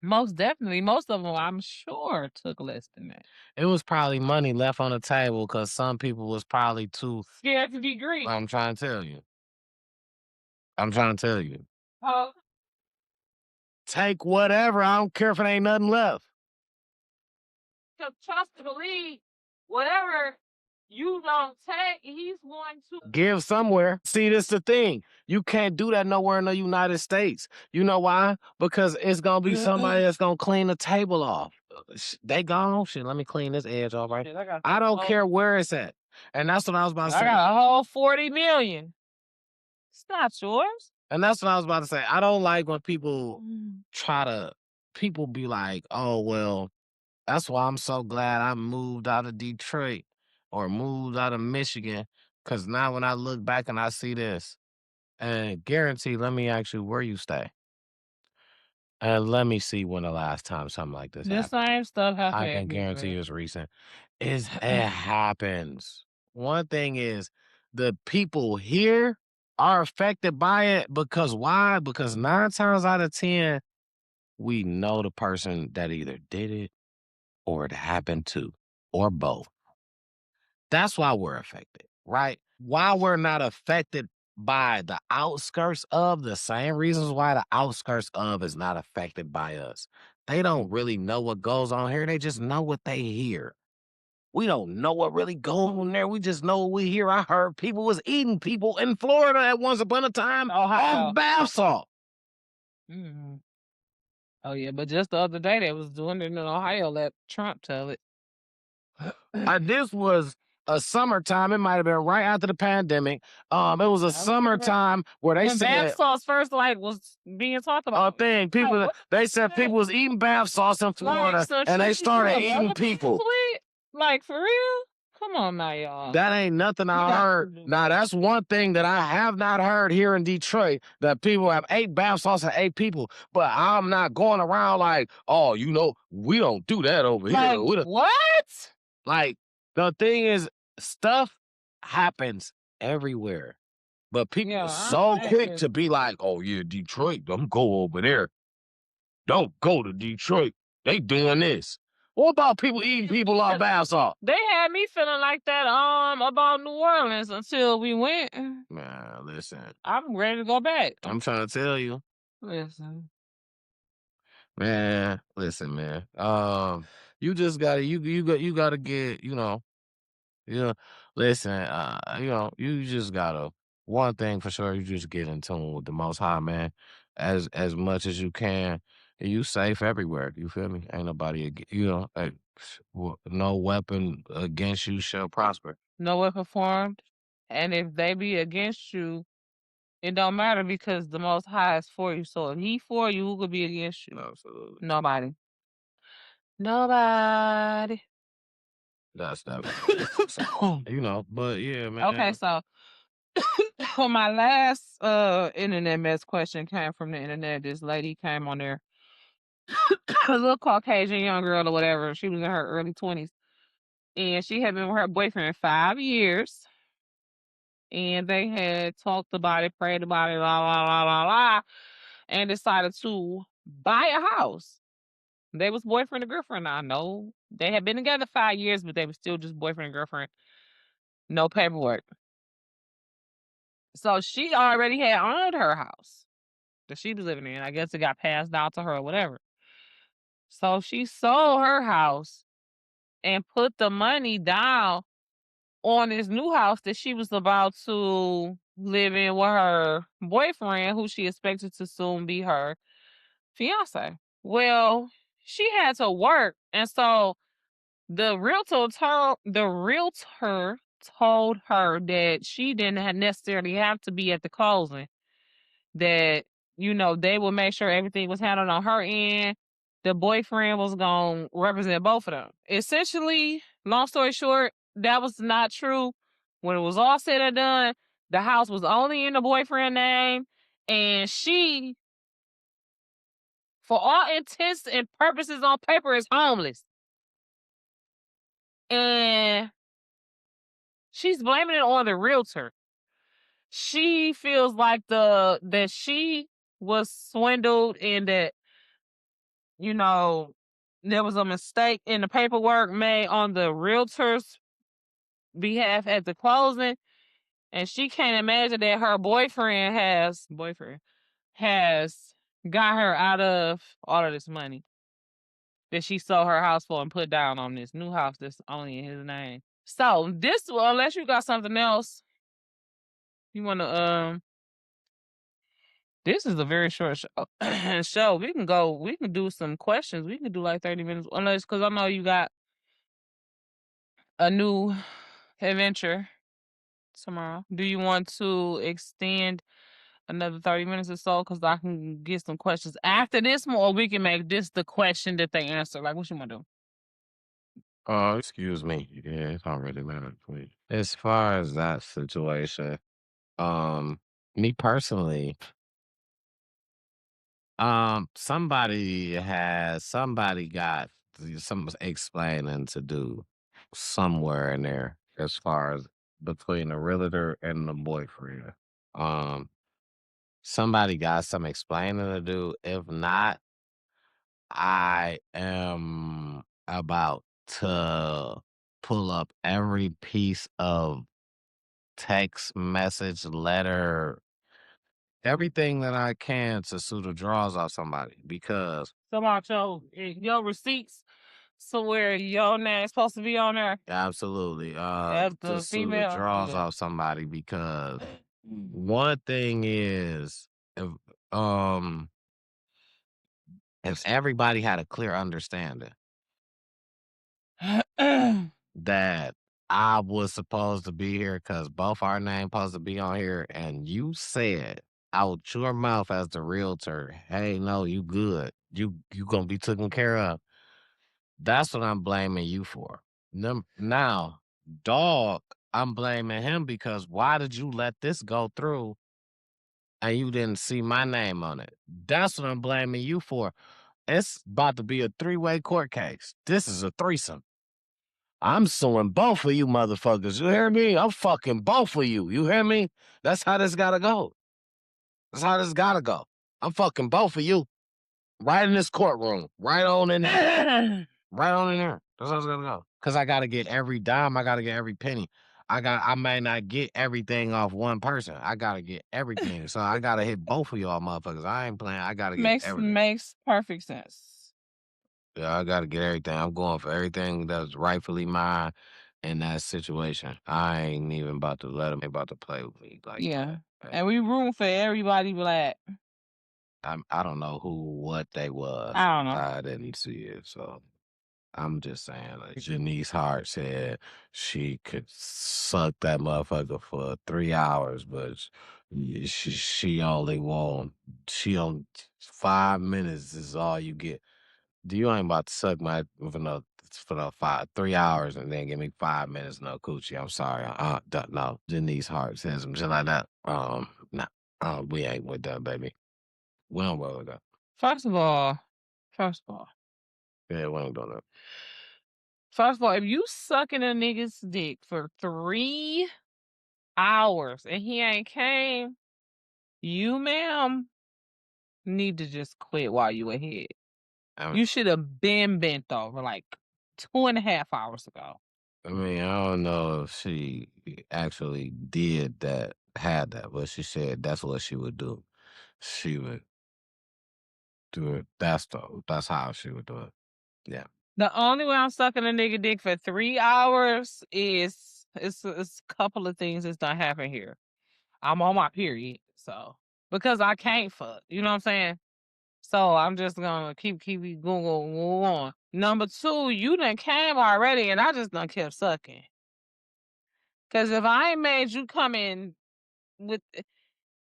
Most definitely. Most of them, I'm sure, took less than that. It was probably money left on the table because some people was probably too. Scared to be Greek. I'm trying to tell you. I'm trying to tell you. Oh, Take whatever. I don't care if it ain't nothing left. because trust and believe, whatever you don't take, he's going to Give somewhere. See, this the thing. You can't do that nowhere in the United States. You know why? Because it's gonna be somebody that's gonna clean the table off. They gone. Shit, let me clean this edge off, right? Shit, I got I don't oh, care where it's at. And that's what I was about to I say. got a whole 40 million. It's not yours. And that's what I was about to say. I don't like when people people be like, oh, well, that's why I'm so glad I moved out of Detroit or moved out of Michigan. Cause now when I look back and I see this, and guarantee, let me ask you where you stay. And let me see when the last time something like this The happened. same stuff happened. I can guarantee you it's recent. It happens. One thing is the people here are affected by it because why? Because 9 times out of 10, we know the person that either did it or it happened to, or both. That's why we're affected, right? Why we're not affected by the outskirts of, the same reasons why the outskirts of is not affected by us. They don't really know what goes on here. They just know what they hear. We don't know what really goes on there. We just know what we hear. I heard people was eating people in Florida at once upon a time off bath salt. Mm-hmm. Oh, yeah, but just the other day they was doing it in Ohio, let Trump tell it. This was a summertime. It might have been right after the pandemic. It was a summertime where they when said bath sauce first was being talked about. People, they said people was eating bath sauce in Florida, and they started eating people. Like, for real? Come on now, y'all. That ain't nothing I heard. Now, that's one thing that I have not heard here in Detroit, that people have ate bath sauce and ate people. But I'm not going around like, oh, we don't do that over here. What? Like, the thing is, stuff happens everywhere. But people are so quick to be like, oh, yeah, Detroit, don't go over there. Don't go to Detroit. They doing this. What about people eating people off bath salt? They had me feeling like that about New Orleans until we went. Man, listen. I'm ready to go back. I'm trying to tell you. Listen. Man, listen, man. You just gotta you gotta get, listen, you just gotta, one thing for sure, you just get in tune with the Most High, man, as much as you can. You safe everywhere. You feel me? Ain't nobody, no weapon against you shall prosper. No weapon formed. And if they be against you, it don't matter because the Most High is for you. So if he for you, who could be against you? Absolutely. Nobody. Nobody. That's that. But yeah, man. Okay, so for my last internet mess question came from the internet. This lady came on there. A little Caucasian young girl or whatever. She was in her early 20s. And she had been with her boyfriend 5 years. And they had talked about it, prayed about it, la la la la la, and decided to buy a house. They was boyfriend and girlfriend. I know they had been together 5 years, but they were still just boyfriend and girlfriend. No paperwork. So she already had owned her house that she was living in. I guess it got passed down to her or whatever. So she sold her house and put the money down on this new house that she was about to live in with her boyfriend, who she expected to soon be her fiance. Well, she had to work, and so the realtor told her that she didn't necessarily have to be at the closing. That they would make sure everything was handled on her end. The boyfriend was gonna represent both of them. Essentially, long story short, that was not true. When it was all said and done, the house was only in the boyfriend name, and she for all intents and purposes on paper is homeless. And she's blaming it on the realtor. She feels like that she was swindled and that, you know, there was a mistake in the paperwork made on the realtor's behalf at the closing. And she can't imagine that her boyfriend has got her out of all of this money that she sold her house for and put down on this new house that's only in his name. So this, unless you got something else you want to this is a very short show. We can do some questions. We can do like 30 minutes, unless, because I know you got a new adventure tomorrow. Do you want to extend another 30 minutes or so? Because I can get some questions after this one, or we can make this the question that they answer. Like, what you want to do? Excuse me. Yeah, it don't really matter to me. As far as that situation, me personally, somebody got some explaining to do somewhere in there as far as between the realtor and the boyfriend. Um, somebody got some explaining to do. If not, I am about to pull up every piece of text message, letter, everything that I can to sue the draws off somebody because Some about your receipts, so where your name's supposed to be on there absolutely as to the sue the female. draws Okay. off somebody because one thing is um if everybody had a clear understanding that I was supposed to be here because both our names supposed to be on here, and you said out your mouth as the realtor, "Hey, no, you good. You gonna be taken care of." That's what I'm blaming you for. Now, dog, I'm blaming him because why did you let this go through and you didn't see my name on it? That's what I'm blaming you for. It's about to be a 3-way court case. This is a threesome. I'm suing both of you motherfuckers. You hear me? I'm fucking both of you. You hear me? That's how this gotta go. That's how this gotta go. I'm fucking both of you. Right in this courtroom. Right on in there. Right on in there. That's how it's gotta go. Cause I gotta get every dime. I gotta get every penny. I may not get everything off one person. I gotta get everything. So I gotta hit both of y'all motherfuckers. I ain't playing. I gotta get everything. Makes perfect sense. Yeah, I gotta get everything. I'm going for everything that's rightfully mine in that situation. I ain't even about to let them about to play with me like Yeah. that. And we room for everybody black. I don't know what they was. I don't know. I didn't see it, so I'm just saying. Like Janice Hart said, she could suck that motherfucker for 3 hours, but she only won. She on 5 minutes is all you get. You ain't about to suck my for no 3 hours and then give me 5 minutes no coochie. I'm sorry. No. Janice Hart said some shit like that. Nah. We ain't with that, baby. We don't roll with that. First of all, Yeah, we ain't doing that. if you sucking a nigga's dick for 3 hours and he ain't came, you, ma'am, need to just quit while you ahead. You should have been bent over like 2.5 hours ago. I mean, I don't know if she actually did that, had that, but she said that's what she would do. She would do it. That's how she would do it. Yeah. The only way I'm sucking a nigga dick for 3 hours is it's a couple of things that's done happen here. I'm on my period, so because I can't fuck, you know what I'm saying? So I'm just gonna keep going on. Number 2, you done came already, and I just done kept sucking. Cause if I ain't made you come in with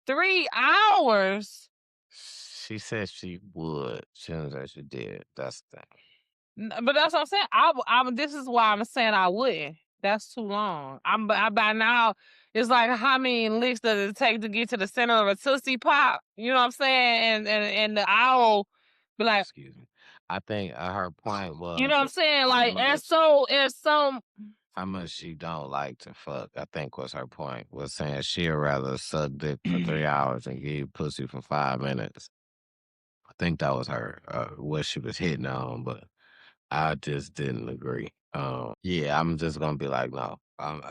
3 hours. She said she would. She didn't say she did. That's the thing. But that's what I'm saying. This is why I'm saying I wouldn't. That's too long. By now, it's like how many licks does it take to get to the center of a Tootsie Pop? You know what I'm saying? And the owl But like, excuse me. I think her point was, you know what I'm saying? Like, and so how much she don't like to fuck. I think was her point. Was saying she'd rather suck dick for 3 hours and give you pussy for 5 minutes. I think that was her what she was hitting on, but I just didn't agree. Yeah, I'm just gonna be like, no. I'm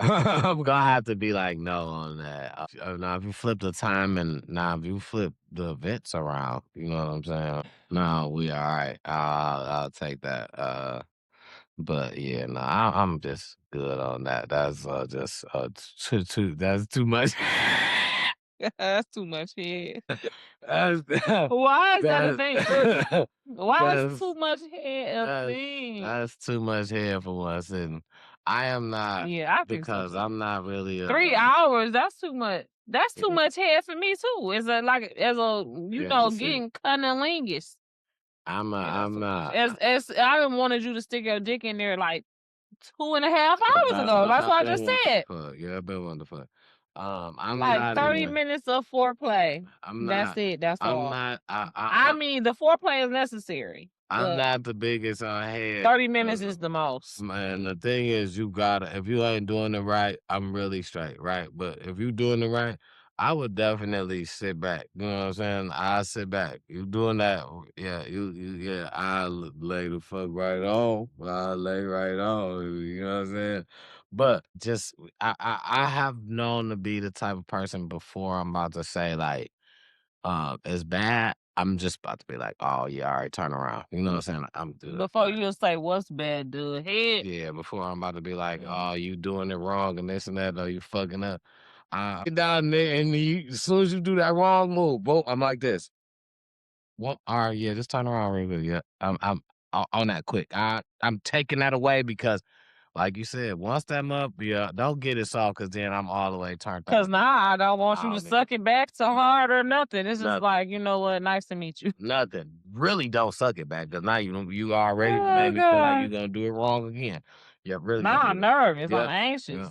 gonna have to be like, no on that. Now, if you flip the time and now if you flip the events around, you know what I'm saying? No, we all right. I'll take that. But yeah, no, I'm just good on that. That's just too. That's too much. that's too much head. That's Why is that a thing? Why is that's too much head a thing? that's too much hair for one sitting. I am not Yeah, I think so because too. I'm not really 3 hours, that's too much. That's too yeah, much head for me too. It's a like as a yeah, see, getting cunnilingus. Yeah, that's I'm too much. not. As I wanted you to stick your dick in there like 2.5 hours ago. That's I've what I been just wanting said. to fuck. Yeah, I've been wanting to fuck. I'm Like not 30 even. minutes of foreplay. I'm That's not. it. That's I'm all. not. I mean, the foreplay is necessary, I'm but not the biggest on head. 30 minutes is the most. Man, the thing is, you gotta. If you ain't doing it right, I'm really straight, right? But if you doing it right, I would definitely sit back. You know what I'm saying? I sit back. You doing that? Yeah, yeah. Lay the fuck right on. I lay right on. You know what I'm saying? But just, I have known to be the type of person before I'm about to say like, it's bad. I'm just about to be like, oh yeah, all right, turn around. You know what I'm saying? I'm good. Before you just say what's bad, dude. Head. Yeah, before I'm about to be like, oh, you doing it wrong and this and that, or you fucking up. Get down there and as soon as you do that wrong move, boom, I'm like this. Well, all right, yeah, just turn around real quick. Yeah, I'm on that quick. I'm taking that away because, like you said, once that up, yeah, don't get it soft because then I'm all the way turned up. Cause now I don't want you to suck it back so hard or nothing. It's just Nothing. like, you know what? Nice to meet you. Nothing. Really don't suck it back because now you already Oh, made me feel like God. you're gonna do it wrong again. Yeah, really. Now I'm nervous. Yeah, I'm anxious. yeah.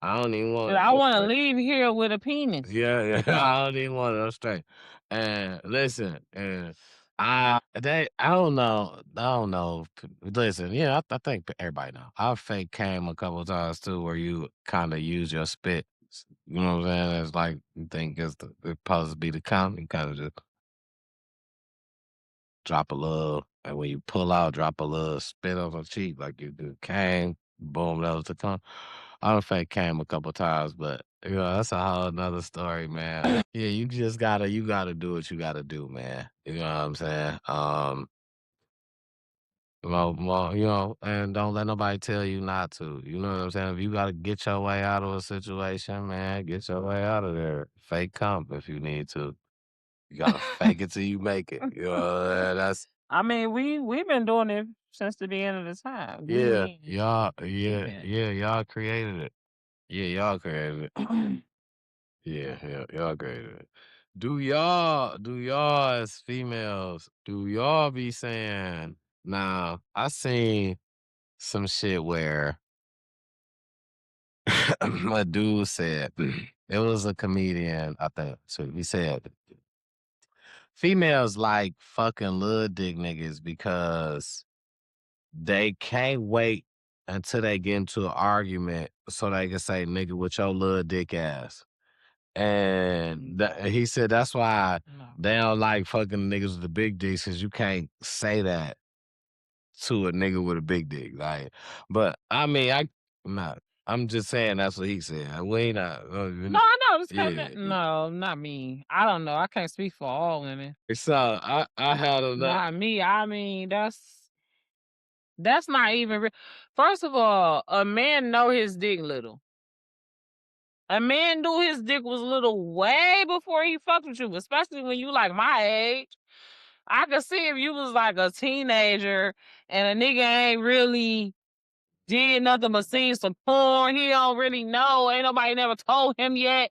I don't even want. I want to leave here with a penis. Yeah, yeah. I don't even want to straight. And listen, and I don't know. I don't know. Listen, yeah, I think everybody know. I fake came a couple times too, where you kind of use your spit. You know what I'm saying? It's like you think it's supposed to be the count. You kind of just drop a little, and when you pull out, drop a little spit on the cheek like you do came. Boom, that was the tongue. I don't fake came a couple times, but you know, that's a whole nother story, man. Yeah, you gotta do what you gotta do, man. You know what I'm saying? And don't let nobody tell you not to. You know what I'm saying? If you gotta get your way out of a situation, man, get your way out of there. Fake comp if you need to. You gotta fake it till you make it. You know, that's I mean, we've been doing it since the beginning of the time. yeah, y'all Yeah. created it. Yeah, y'all created it. Yeah, y'all created it. Do y'all as females, do y'all be saying, now I seen some shit where a dude said, it was a comedian, I think. So he said, females like fucking little dick niggas because they can't wait until they get into an argument so they can say, nigga, with your little dick ass. And he said that's why No. they don't like fucking niggas with the big dicks because you can't say that to a nigga with a big dick. Like, but I mean, I'm just saying that's what he said. We ain't not. No, I know. This Yeah. no, not me. I don't know. I can't speak for all women. So I had a Not me. I mean, that's not even real. First of all, a man know his dick little. A man knew his dick was little way before he fucked with you, especially when you like my age. I could see if you was like a teenager and a nigga ain't really did nothing but seen some porn. He don't really know. Ain't nobody never told him yet.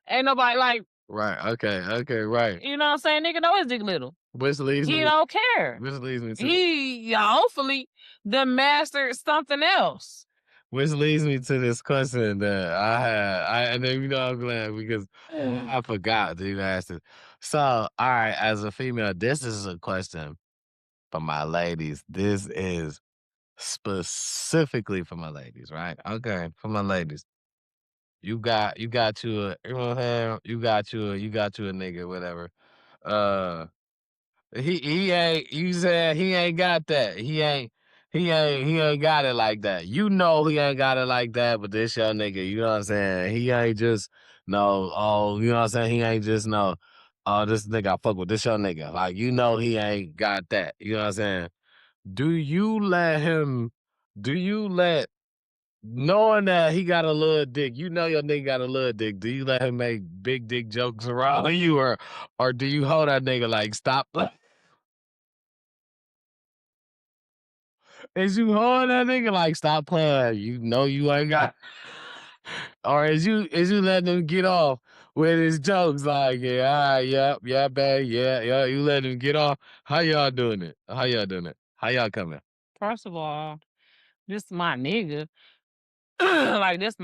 Ain't nobody like, right. Okay. Right. you know what I'm saying? Nigga know his dick little. Which leads He me. don't care. Which leads me to. He hopefully the mastered something else. Which leads me to this question that I had. And then I'm glad because I forgot to even ask it. So, all right, as a female, this is a question. for my ladies. This is specifically for my ladies, right? Okay, for my ladies. You got you a, you know what I'm saying? You got you a nigga, whatever. Uh he ain't, you said he ain't got that. He ain't got it like that. You know he ain't got it like that, but this your nigga, you know what I'm saying? He ain't just no, oh, you know what I'm saying? He ain't just no, oh, this nigga I fuck with, this your nigga. Like, you know he ain't got that. You know what I'm saying? Do you let knowing that he got a little dick, you know your nigga got a little dick, do you let him make big dick jokes around you, or do you hold that nigga like stop? Is you holding that nigga like stop playing? You know you ain't got, or is you letting him get off with his jokes like yeah, yeah, babe, yeah, you letting him get off? How y'all doing it? How y'all coming? First of all, this is my nigga. Like this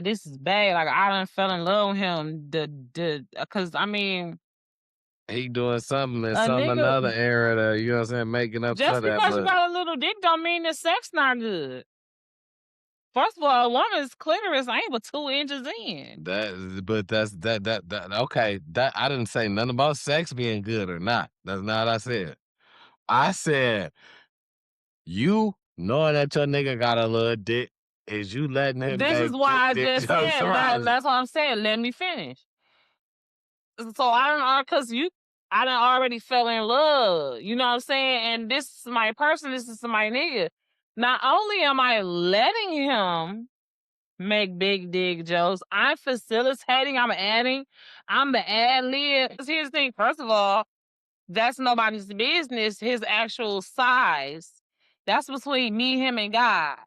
this is bad. Like I done fell in love with him. Cause I mean He doing something in a nigga another era that, you know what I'm saying, making up for just that, because you but got a little dick don't mean the sex not good. First of all, a woman's clitoris ain't but 2 inches in. that okay. That I didn't say nothing about sex being good or not. That's not what I said. I said you knowing that your nigga got a little dick, is you letting him This is make big why I dick just jokes said that. around you? That's what I'm saying. Let me finish. So I done already fell in love. You know what I'm saying? And this is my person. This is my nigga. Not only am I letting him make big dick jokes, I'm facilitating. I'm adding. I'm the ad lib. Here's the thing. First of all, that's nobody's business. His actual size. That's between me, him, and God.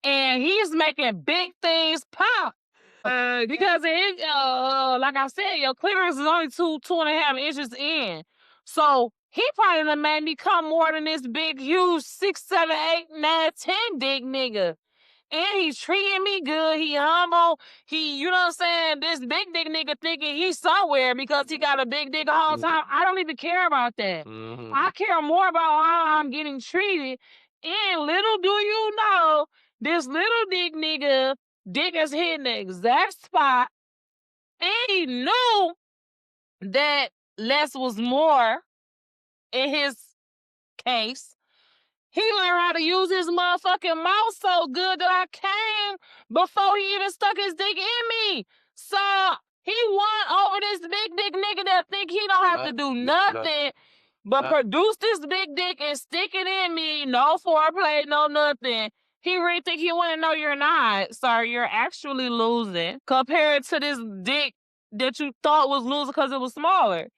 And he's making big things pop. Because like I said, your clearance is only 2.5 inches in. So he probably done made me come more than this big, huge 6, 7, 8, 9, 10 dick nigga. And he's treating me good. He humble. You know what I'm saying? This big dick nigga thinking he's somewhere because he got a big dick the whole time. I don't even care about that. Mm-hmm. I care more about how I'm getting treated. And little do you know, this little dick nigga dick is hitting the exact spot. And he knew that less was more in his case. He learned how to use his motherfucking mouth so good that I came before he even stuck his dick in me. So he won over this big dick nigga that think he don't have to do nothing but produce this big dick and stick it in me. No foreplay, no nothing. He really think he win. No, you're not. Sorry, you're actually losing compared to this dick that you thought was losing because it was smaller.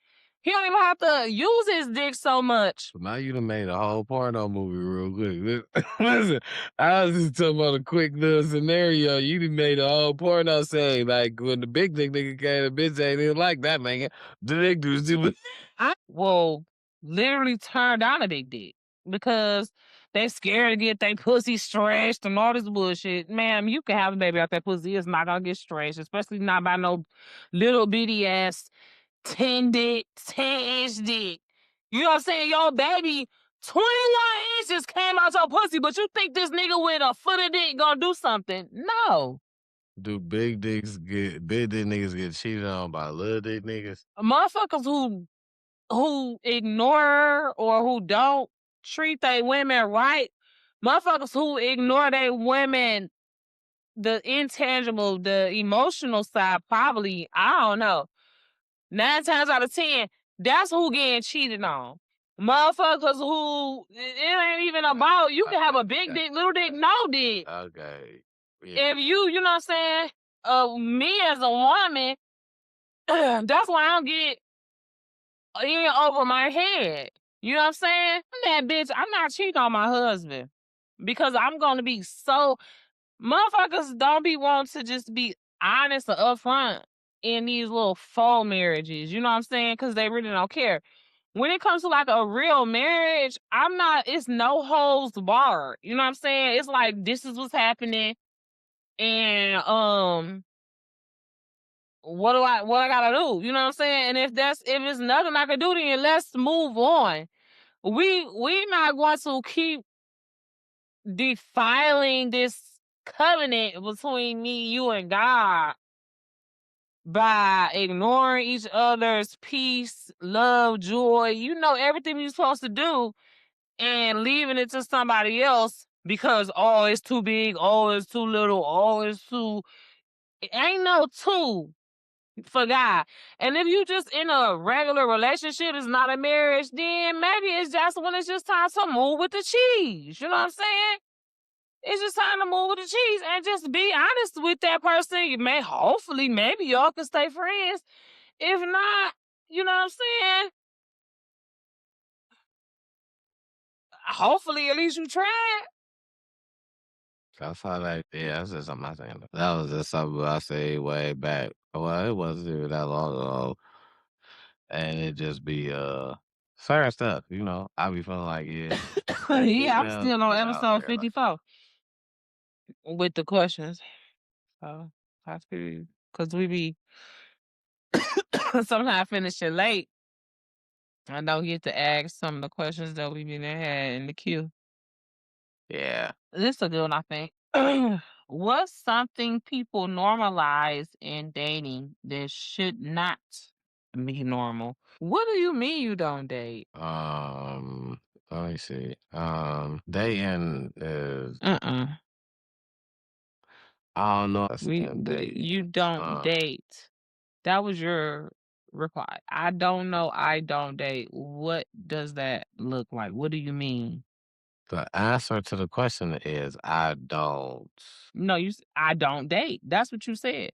He don't even have to use his dick so much. So now you done made a whole porno movie real quick. Listen, I was just talking about a quick little scenario. You done made a whole porno saying like when the big dick nigga came, the bitch ain't even like that, man. The dick dude's too. I will literally turn down a big dick because they scared to get their pussy stretched and all this bullshit. Ma'am, you can have a baby out that pussy. It's not gonna get stretched, especially not by no little bitty ass 10-inch dick. You know what I'm saying? Your baby 21 inches came out your pussy, but you think this nigga with a foot of dick gonna do something? No. Do big dick niggas get cheated on by little dick niggas? Motherfuckers who ignore or who don't treat their women right, motherfuckers who ignore their women, the intangible, the emotional side, probably, I don't know. 9 times out of 10, that's who getting cheated on. Motherfuckers who, it ain't even about, you can have a big dick, little dick, no dick. Okay. Yeah. If you know what I'm saying, me as a woman, that's why I don't get in over my head. You know what I'm saying? I'm that bitch. I'm not cheating on my husband because I'm going to be so. Motherfuckers don't be wanting to just be honest or upfront in these little faux marriages. You know what I'm saying? Because they really don't care. When it comes to like a real marriage, it's no holds barred. You know what I'm saying? It's like, this is what's happening. And, what I gotta do? You know what I'm saying? And if it's nothing I can do, then let's move on. we not going to keep defiling this covenant between me, you, and God by ignoring each other's peace, love, joy, everything you're supposed to do, and leaving it to somebody else because, oh, it's too big, oh, it's too little, oh, it's too. It ain't no two for God. And if you just in a regular relationship, it's not a marriage, then maybe it's just when it's just time to move with the cheese. You know what I'm saying? It's just time to move with the cheese and just be honest with that person. Hopefully, maybe y'all can stay friends. If not, you know what I'm saying? Hopefully, at least you tried. That's how that's just something I saying. That was just something I say way back. Well, it wasn't even that long ago. And it just be certain stuff, I be feeling like, yeah, that Yeah, I'm female still on is out episode there like 54 with the questions. So, I feel because we be sometimes finishing late. I don't get to ask some of the questions that we been had in the queue. yeah. This is a good one, I think. What's something people normalize in dating that should not be normal? What do you mean you don't date? Let me see. Dating is Uh-uh. I don't know You don't date. That was your reply. I don't know. I don't date. What does that look like? What do you mean? the answer to the question is I don't. No, I don't date. That's what you said.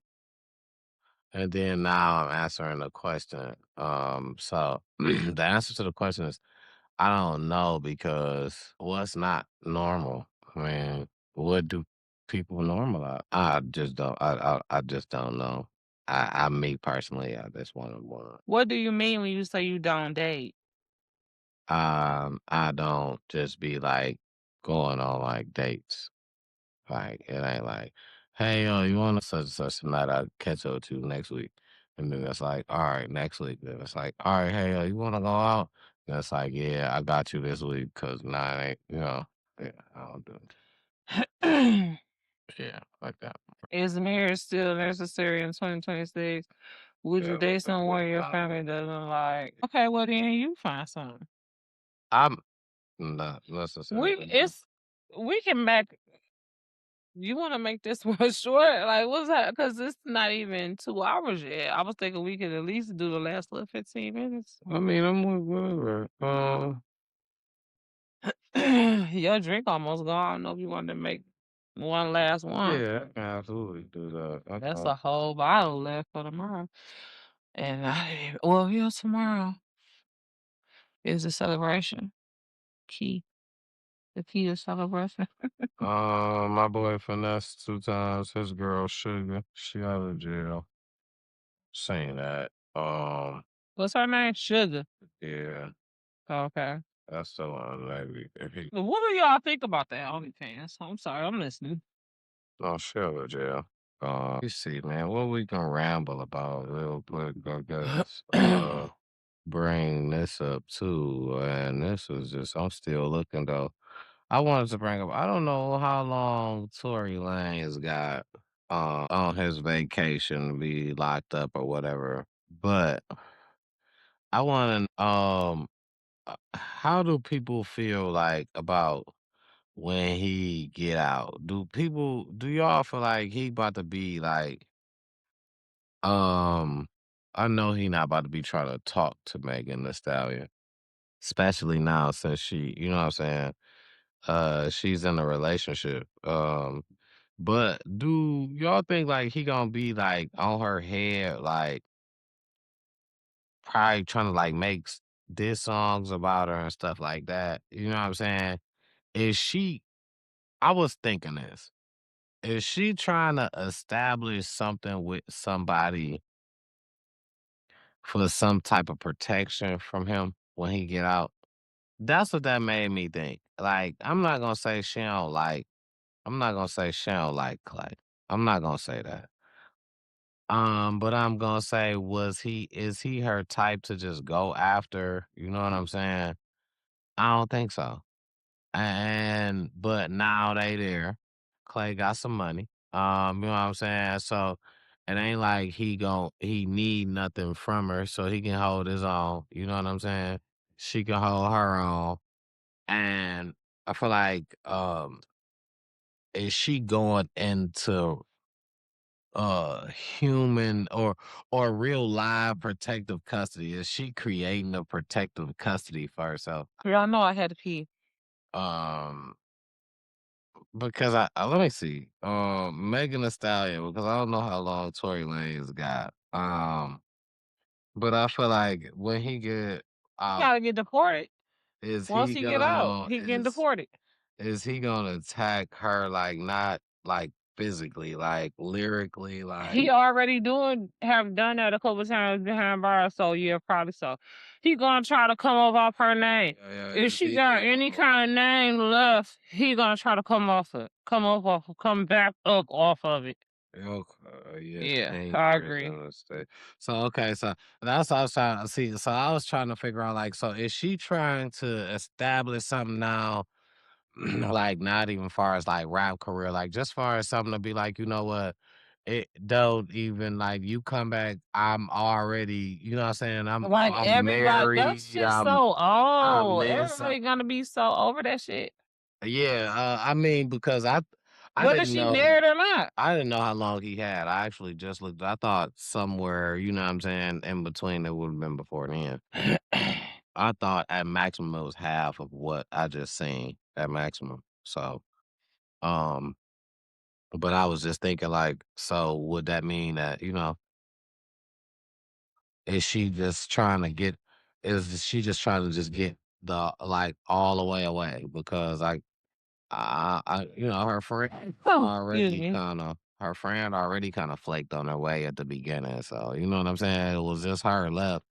And then now I'm answering the question. So the answer to the question is I don't know because what's not normal? I mean, what do people normalize? I just don't. I just don't know. Me personally, I just want to. What do you mean when you say you don't date? I don't just be like going on like dates. Like it ain't like, hey, you want to such and such tonight? I'll catch up with you next week. And then it's like, all right, next week. Then it's like, all right, hey, you want to go out? And it's like, yeah, I got you this week because now it ain't, yeah, I don't do it. Yeah, like that. Is marriage still necessary in 2026? Would you Yeah, date someone your family doesn't like? Okay, well then you find something. I'm not necessarily. We can back. You want to make this one short? Like, what's that? Because it's not even 2 hours yet. I was thinking we could at least do the last little 15 minutes. I mean, I'm with whatever. Your drink almost gone. I don't know if you wanted to make one last one. Yeah, I can absolutely do that. That's a whole bottle left for tomorrow. And tomorrow is a celebration. Key. The key to celebration. My boy finesse 2 times. His girl Sugar, she out of jail. Saying that. What's her name? Sugar. Yeah, Okay. that's so unlikely. If he What do y'all think about that OnlyFans? I'm sorry, I'm listening. don't show to jail. You see, man, what we can ramble about real quick, I guess. Bring this up too, and this was just I'm still looking though. I wanted to bring up. I don't know how long Tory Lanez got on his vacation to be locked up or whatever, but I want to. How do people feel like about when he get out? Do y'all feel like he about to be like? Um, I know he not about to be trying to talk to Megan Thee Stallion, especially now since she, you know what I'm saying? She's in a relationship. But do y'all think like he gonna be like on her head, like probably trying to like make diss songs about her and stuff like that? You know what I'm saying? Is she? I was thinking this. Is she trying to establish something with somebody for some type of protection from him when he get out? That's what that made me think. Like, I'm not gonna say she don't like. I'm not gonna say she don't like Clay. I'm not gonna say that. But I'm gonna say, is he her type to just go after? You know what I'm saying? I don't think so. And but now they there. Clay got some money. You know what I'm saying? So it ain't like he need nothing from her, so he can hold his own. You know what I'm saying? She can hold her own. And I feel like is she going into human or real live protective custody? Is she creating a protective custody for herself? Y'all know I had to pee. Um Because let me see. Megan Thee Stallion, because I don't know how long Tory Lanez got. But I feel like when he get He out, gotta get deported. is Once he he get out, gonna he getting deported. is he gonna attack her like not like physically, like lyrically, like He already have done that a couple times behind bars, so yeah, probably so. He gonna try to come up off her name. yeah, If is she he got any kind of name left, he gonna try to come back up off of it. yeah, Yeah, change I agree. prison state. So okay, so that's what I was trying to see. So I was trying to figure out like, so is she trying to establish something now? Like not even far as like rap career, like just far as something to be like, you know what, it don't even like you come back, I'm already, you know what I'm saying, Like I'm everybody, that married, shit so I'm old. this, Everybody gonna be so over that shit. yeah, I mean because I Whether didn't she know. married or not. I didn't know how long he had. I actually just looked. I thought somewhere, you know what I'm saying, in between it would have been before then. I thought at maximum it was half of what I just seen at maximum. So, um, but I was just thinking like, so would that mean that, is she just trying to get is she just trying to just get the like all the way away? Because her friend Oh, excuse already me. kind of flaked on her way at the beginning. So you know what I'm saying? It was just her left.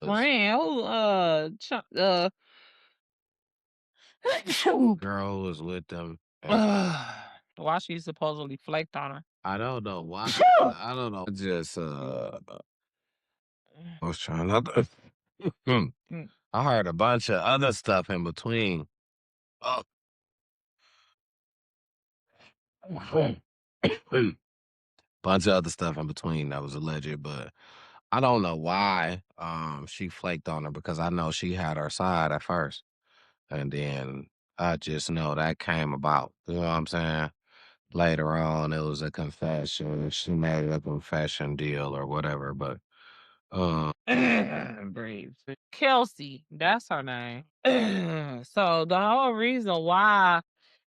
It was Man, who girl who was with them. why she supposedly flaked on her? I don't know why. I don't know. Just I was trying not to. Mm. I heard a bunch of other stuff in between. Oh, bunch of other stuff in between that was alleged, but I don't know why she flaked on her because I know she had her side at first. And then I just know that came about. You know what I'm saying? Later on, it was a confession. She made a confession deal or whatever. But Breathe. Kelsey, that's her name. So the whole reason why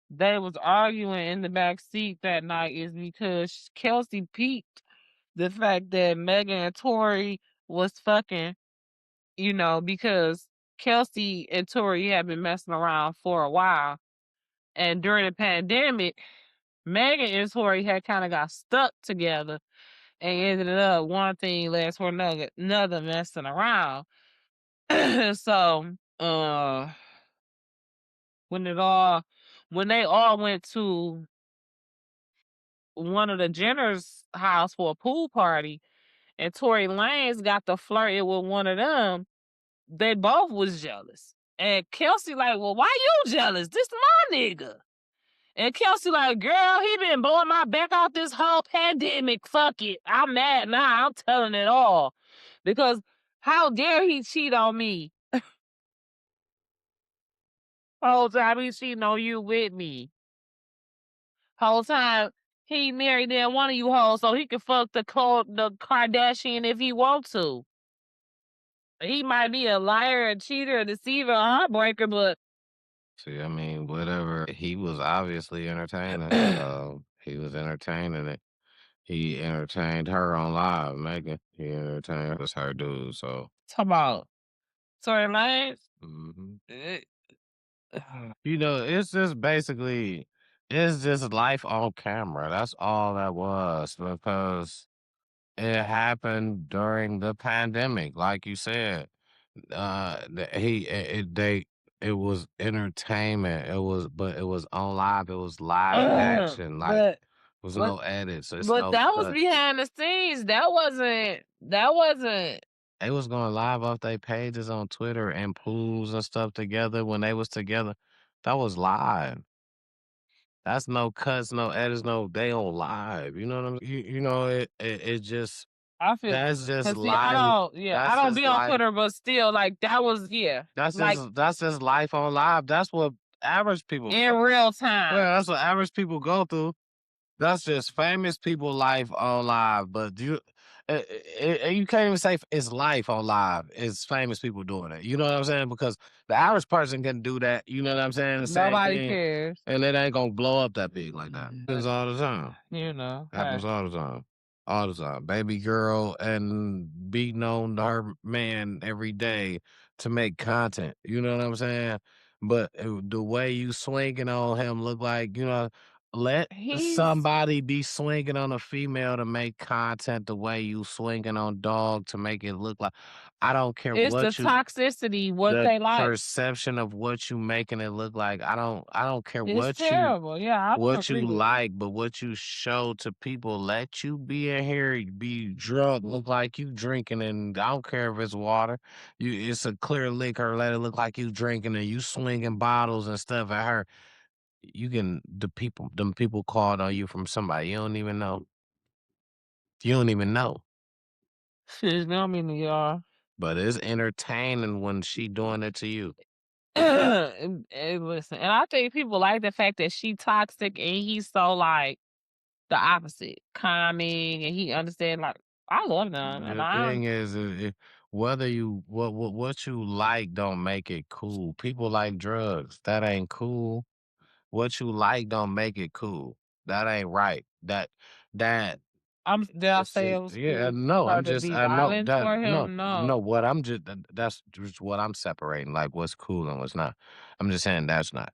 they was arguing in the back seat that night is because Kelsey peeped the fact that Megan and Tori was fucking, because Kelsey and Tori had been messing around for a while. And during the pandemic, Megan and Tori had kind of got stuck together and ended up one thing last for another messing around. So, when it all when they all went to one of the Jenner's house for a pool party and Tory Lanez got to flirting with one of them, they both was jealous. And Kelsey like, well, why you jealous? This my nigga. And Kelsey like, girl, he been blowing my back out this whole pandemic. Fuck it. I'm mad now. I'm telling it all. Because how dare he cheat on me? Whole time he cheating on you with me. Whole time he married that one of you hoes so he can fuck the Kardashian if he want to. He might be a liar, a cheater, a deceiver, a heartbreaker, but see, I mean, whatever. He was obviously entertaining. So he was entertaining it. He entertained her on live, Megan. He entertained us, her dude. So, talk about Tory Lanez. mhm. Eh, It's just basically, it's just life on camera. That's all that was because it happened during the pandemic, like you said. It was entertainment. But it was on live. It was live action. Like, but there was but no edits. It's but no that was cut. behind the scenes. That wasn't. They was going live off their pages on Twitter and pools and stuff together when they was together. That was live. That's no cuts, no edits, no they on live. You know what I'm you know, it just I feel that's just cause see, I life. don't yeah, I That's don't just be on life. Twitter, but still, like, that was yeah, like, That's just life on live. That's what average people in real time. well, that's what average people go through. That's just famous people life on live, but you can't even say it's life on live. It's famous people doing it. You know what I'm saying? Because the average person can do that. You know what I'm saying? The same Nobody thing, cares. and it ain't gonna blow up that big like that. Happens all the time. You know, hey. Happens all the time. All the time. Baby girl and beating on her man every day to make content. You know what I'm saying? But the way you swinging on him look like, you know, let He's somebody be swinging on a female to make content the way you swinging on dog to make it look like. I don't care it's the what you toxicity, what the they like. perception of what you making it look like. I don't care It's terrible. Yeah, I don't what agree you with it. like, but what you show to people, let you be in here, be drunk, look like you drinking, and I don't care if it's water. It's a clear liquor, let it look like you drinking, and you swinging bottles and stuff at her. You can them people called on you from somebody you don't even know. You don't even know, Shit, I mean, y'all. but it's entertaining when she doing it to you. And listen, and I think people like the fact that she toxic and he's so like the opposite, calming, and he understand. Like I love them, and The I'm thing is, whether you what you like don't make it cool. People like drugs. That ain't cool. What you like don't make it cool. That ain't right. That Did I it's say it was yeah, cool no, for her I'm to just be I know violent that for no, him? no, No. what I'm just that's just what I'm separating, like what's cool and what's not. I'm just saying that's not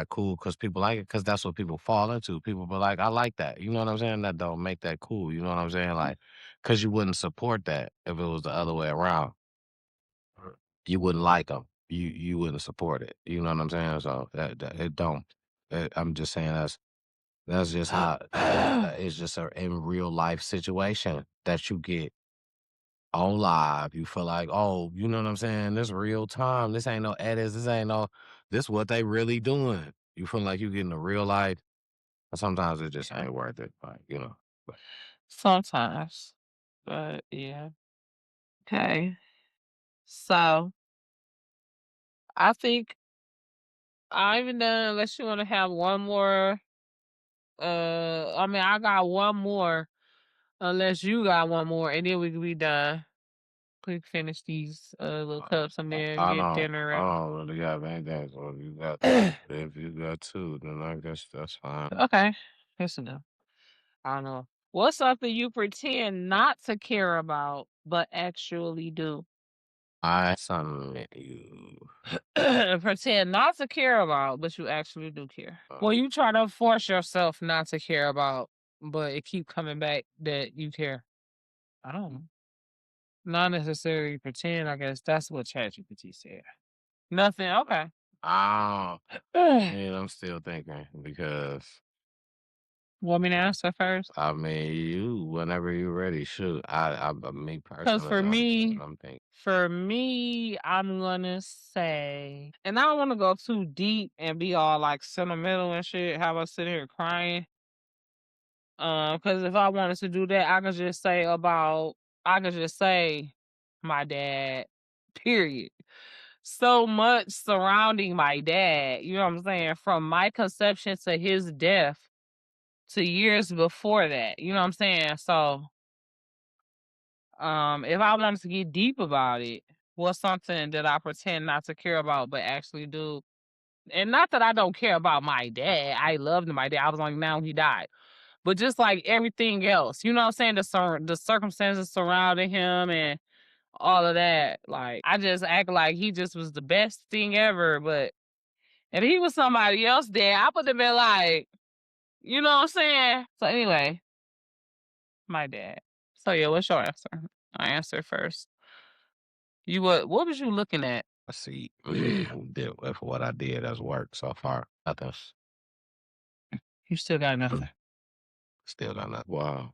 cool because people like it because that's what people fall into. People be like, I like that. You know what I'm saying? That don't make that cool. You know what I'm saying? Like, because you wouldn't support that if it was the other way around. You wouldn't like them. You wouldn't support it. You know what I'm saying? So that it don't. I'm just saying that's just how it's just a in real life situation that you get on live. You feel like, oh, you know what I'm saying? This real time. This ain't no edits. This ain't no. This what they really doing. You feel like you getting a real life. Sometimes it just ain't worth it. Like you know. Sometimes, but yeah. Okay, so I think I'm even done. Unless you want to have one more. I mean, I got one more. Unless you got one more, and then we can be done. Quick finish these little cups and then get dinner I ready. don't really have anything. So if you got two, then I guess that's fine. Okay, that's enough. I don't know. What's something you pretend not to care about but actually do? I something you. Pretend not to care about, but you actually do care. Well, you try to force yourself not to care about, but it keep coming back that you care. I don't know. Not necessarily pretend. I guess that's what ChatGPT said. Nothing. Okay. Oh, man, I'm still thinking because Want me to answer first? I mean, you whenever you're ready, shoot. Me Because personally, I'm thinking. for me, I'm gonna say, and I don't want to go too deep and be all like sentimental and shit. Have us sit here crying. Because if I wanted to do that, I could just say my dad. Period. So much surrounding my dad. You know what I'm saying? From my conception to his death to years before that. You know what I'm saying? So if I wanted to get deep about it, what's something that I pretend not to care about but actually do? And not that I don't care about my dad. I loved my dad. I was like, now he died. But just like everything else, you know what I'm saying? The circumstances surrounding him and all of that. Like I just act like he just was the best thing ever. But if he was somebody else there, I would have been like, you know what I'm saying? So anyway, my dad. So yeah, what's your answer? I answer first. What was you looking at? I see. With what I did as work so far, nothing. You still got nothing. Still got nothing. Wow,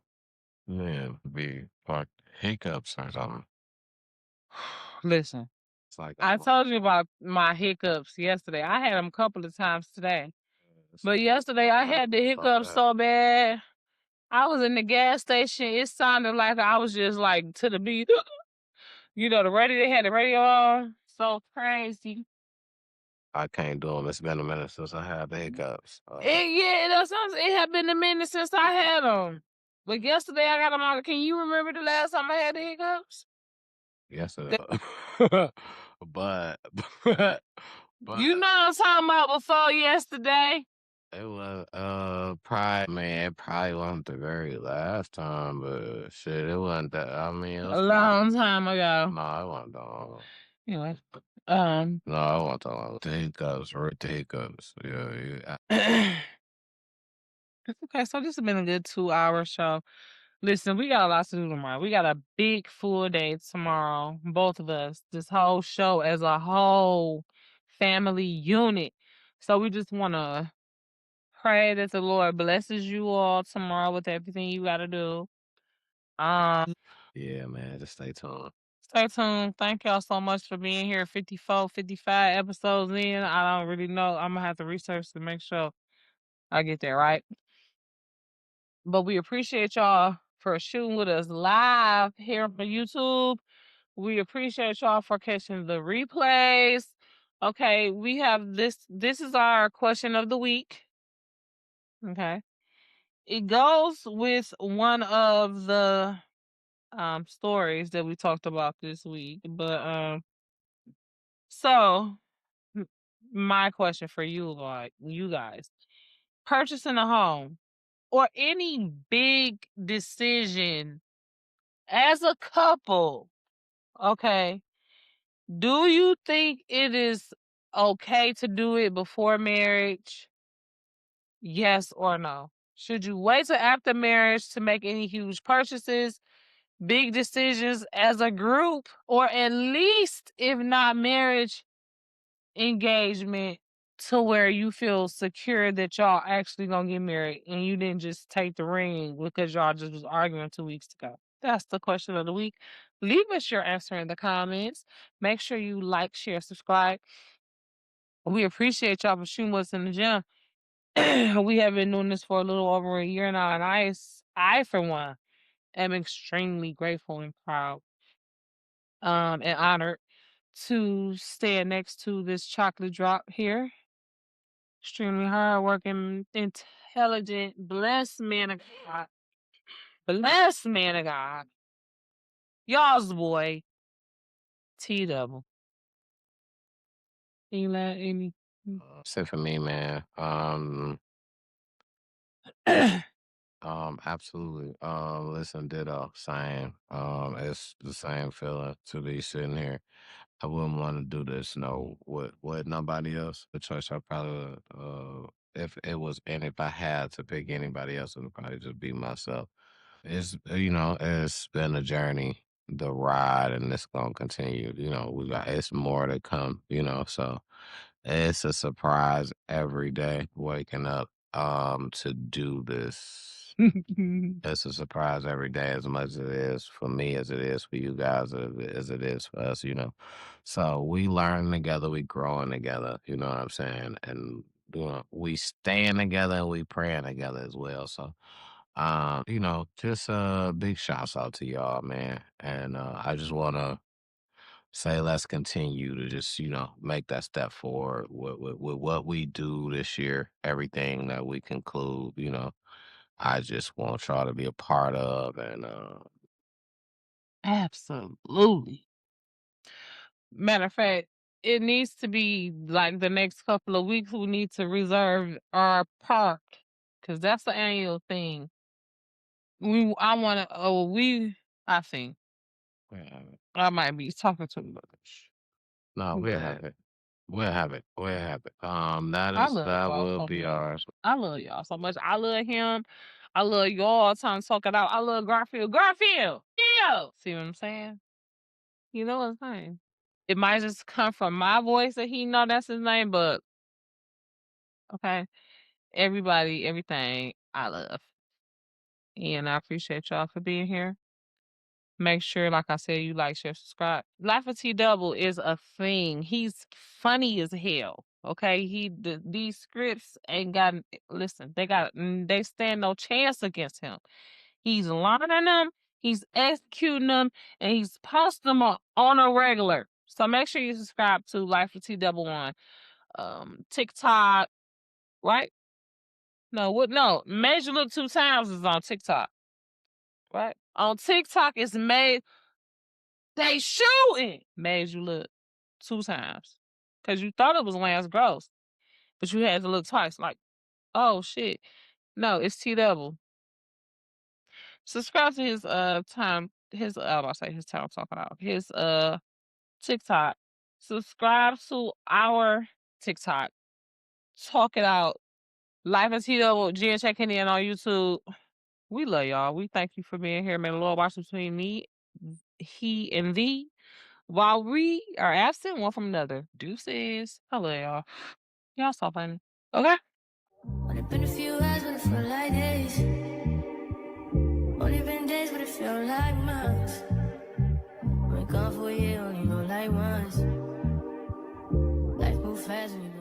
man, be like hiccups or something. Listen, It's like I told you about my hiccups yesterday. I had them a couple of times today. But yesterday I had the hiccups so bad. I was in the gas station. It sounded like I was just like to the beat. You know, they had the radio on. So crazy. I can't do them. It's been a minute since I had the hiccups. It had been a minute since I had them. But yesterday I got them on. Can you remember the last time I had the hiccups? Yesterday. but but You know what I'm talking about before yesterday? it was it probably wasn't the very last time, but shit, it wasn't that. I mean, it was A long time ago. No, it wasn't that long. Anyway, No, it wasn't that long. The hiccups, right? The hiccups. Yeah. okay, so this has been a good 2-hour show. Listen, we got a lot to do tomorrow. We got a big full day tomorrow, both of us. This whole show as a whole family unit. So we just want to pray that the Lord blesses you all tomorrow with everything you got to do. Yeah, man, just stay tuned. Stay tuned. Thank y'all so much for being here. 54, 55 episodes in. I don't really know. I'm going to have to research to make sure I get that right. But we appreciate y'all for shooting with us live here on YouTube. We appreciate y'all for catching the replays. Okay, we have this. This is our question of the week. Okay. It goes with one of the stories that we talked about this week. But so my question for you, like you guys, purchasing a home or any big decision as a couple, okay, do you think it is okay to do it before marriage? Yes or no? Should you wait till after marriage to make any huge purchases, big decisions as a group, or at least, if not marriage, engagement to where you feel secure that y'all actually gonna get married and you didn't just take the ring because y'all just was arguing 2 weeks ago? That's the question of the week. Leave us your answer in the comments. Make sure you like, share, subscribe. We appreciate y'all for shooting us in the gym. We have been doing this for a little over a year now, and I for one, am extremely grateful and proud, and honored to stand next to this chocolate drop here. Extremely hardworking, intelligent, blessed man of God. Blessed man of God. Y'all's boy, T Double. Any? That's it for me, man. Absolutely. Listen, ditto, same. It's the same feeling to be sitting here. I wouldn't want to do this, no, with nobody else. The choice I probably would, if it was, and if I had to pick anybody else, it would probably just be myself. It's been a journey, the ride, and it's gonna continue. It's more to come. So it's a surprise every day waking up to do this. It's a surprise every day, as much as it is for me, as it is for you guys, as it is for us. So we learn together, we growing together, you know what I'm saying? And we staying together and we praying together as well. So just a big shouts out to y'all, man. And I just wanna say let's continue to just, make that step forward with what we do this year, everything that we conclude. I just want y'all to be a part of, and Absolutely. Matter of fact, it needs to be like the next couple of weeks. We need to reserve our park because that's the annual thing. I want to. Oh, I think we'll have it. I might be talking too much. No, we'll have But it. We'll have it. We'll have it. I love That y'all will so be much. ours. I love y'all so much. I love him. I love y'all trying to talk it out. I love Garfield. Garfield! Yeah! See what I'm saying? You know what I'm saying? It might just come from my voice that he know that's his name, but okay. Everybody, everything I love. And I appreciate y'all for being here. Make sure, like I said, you like, share, subscribe. Life of T Double is a thing. He's funny as hell. Okay, these scripts ain't got. Listen, they stand no chance against him. He's learning them, he's executing them, and he's posting them on a regular. So make sure you subscribe to Life of T Double on TikTok, right? No, Major Look 2 Times is on TikTok, right? On TikTok, it's they shooting Major Look 2 times. Because you thought it was Lance Gross, but you had to look twice, like, oh shit. No, it's T Double. Subscribe to his time talking out. His TikTok. Subscribe to our TikTok. Talk it out. Life of T Double, Jenn checking in on YouTube. We love y'all. We thank you for being here. May the Lord watch between me, he, and thee. While we are absent one from another. Deuces. I love y'all. Y'all so funny. Okay? Only been a few hours, but it feel like days. Only been days, but it feel like months. Been gone for a year, only know like once. Life move fast when you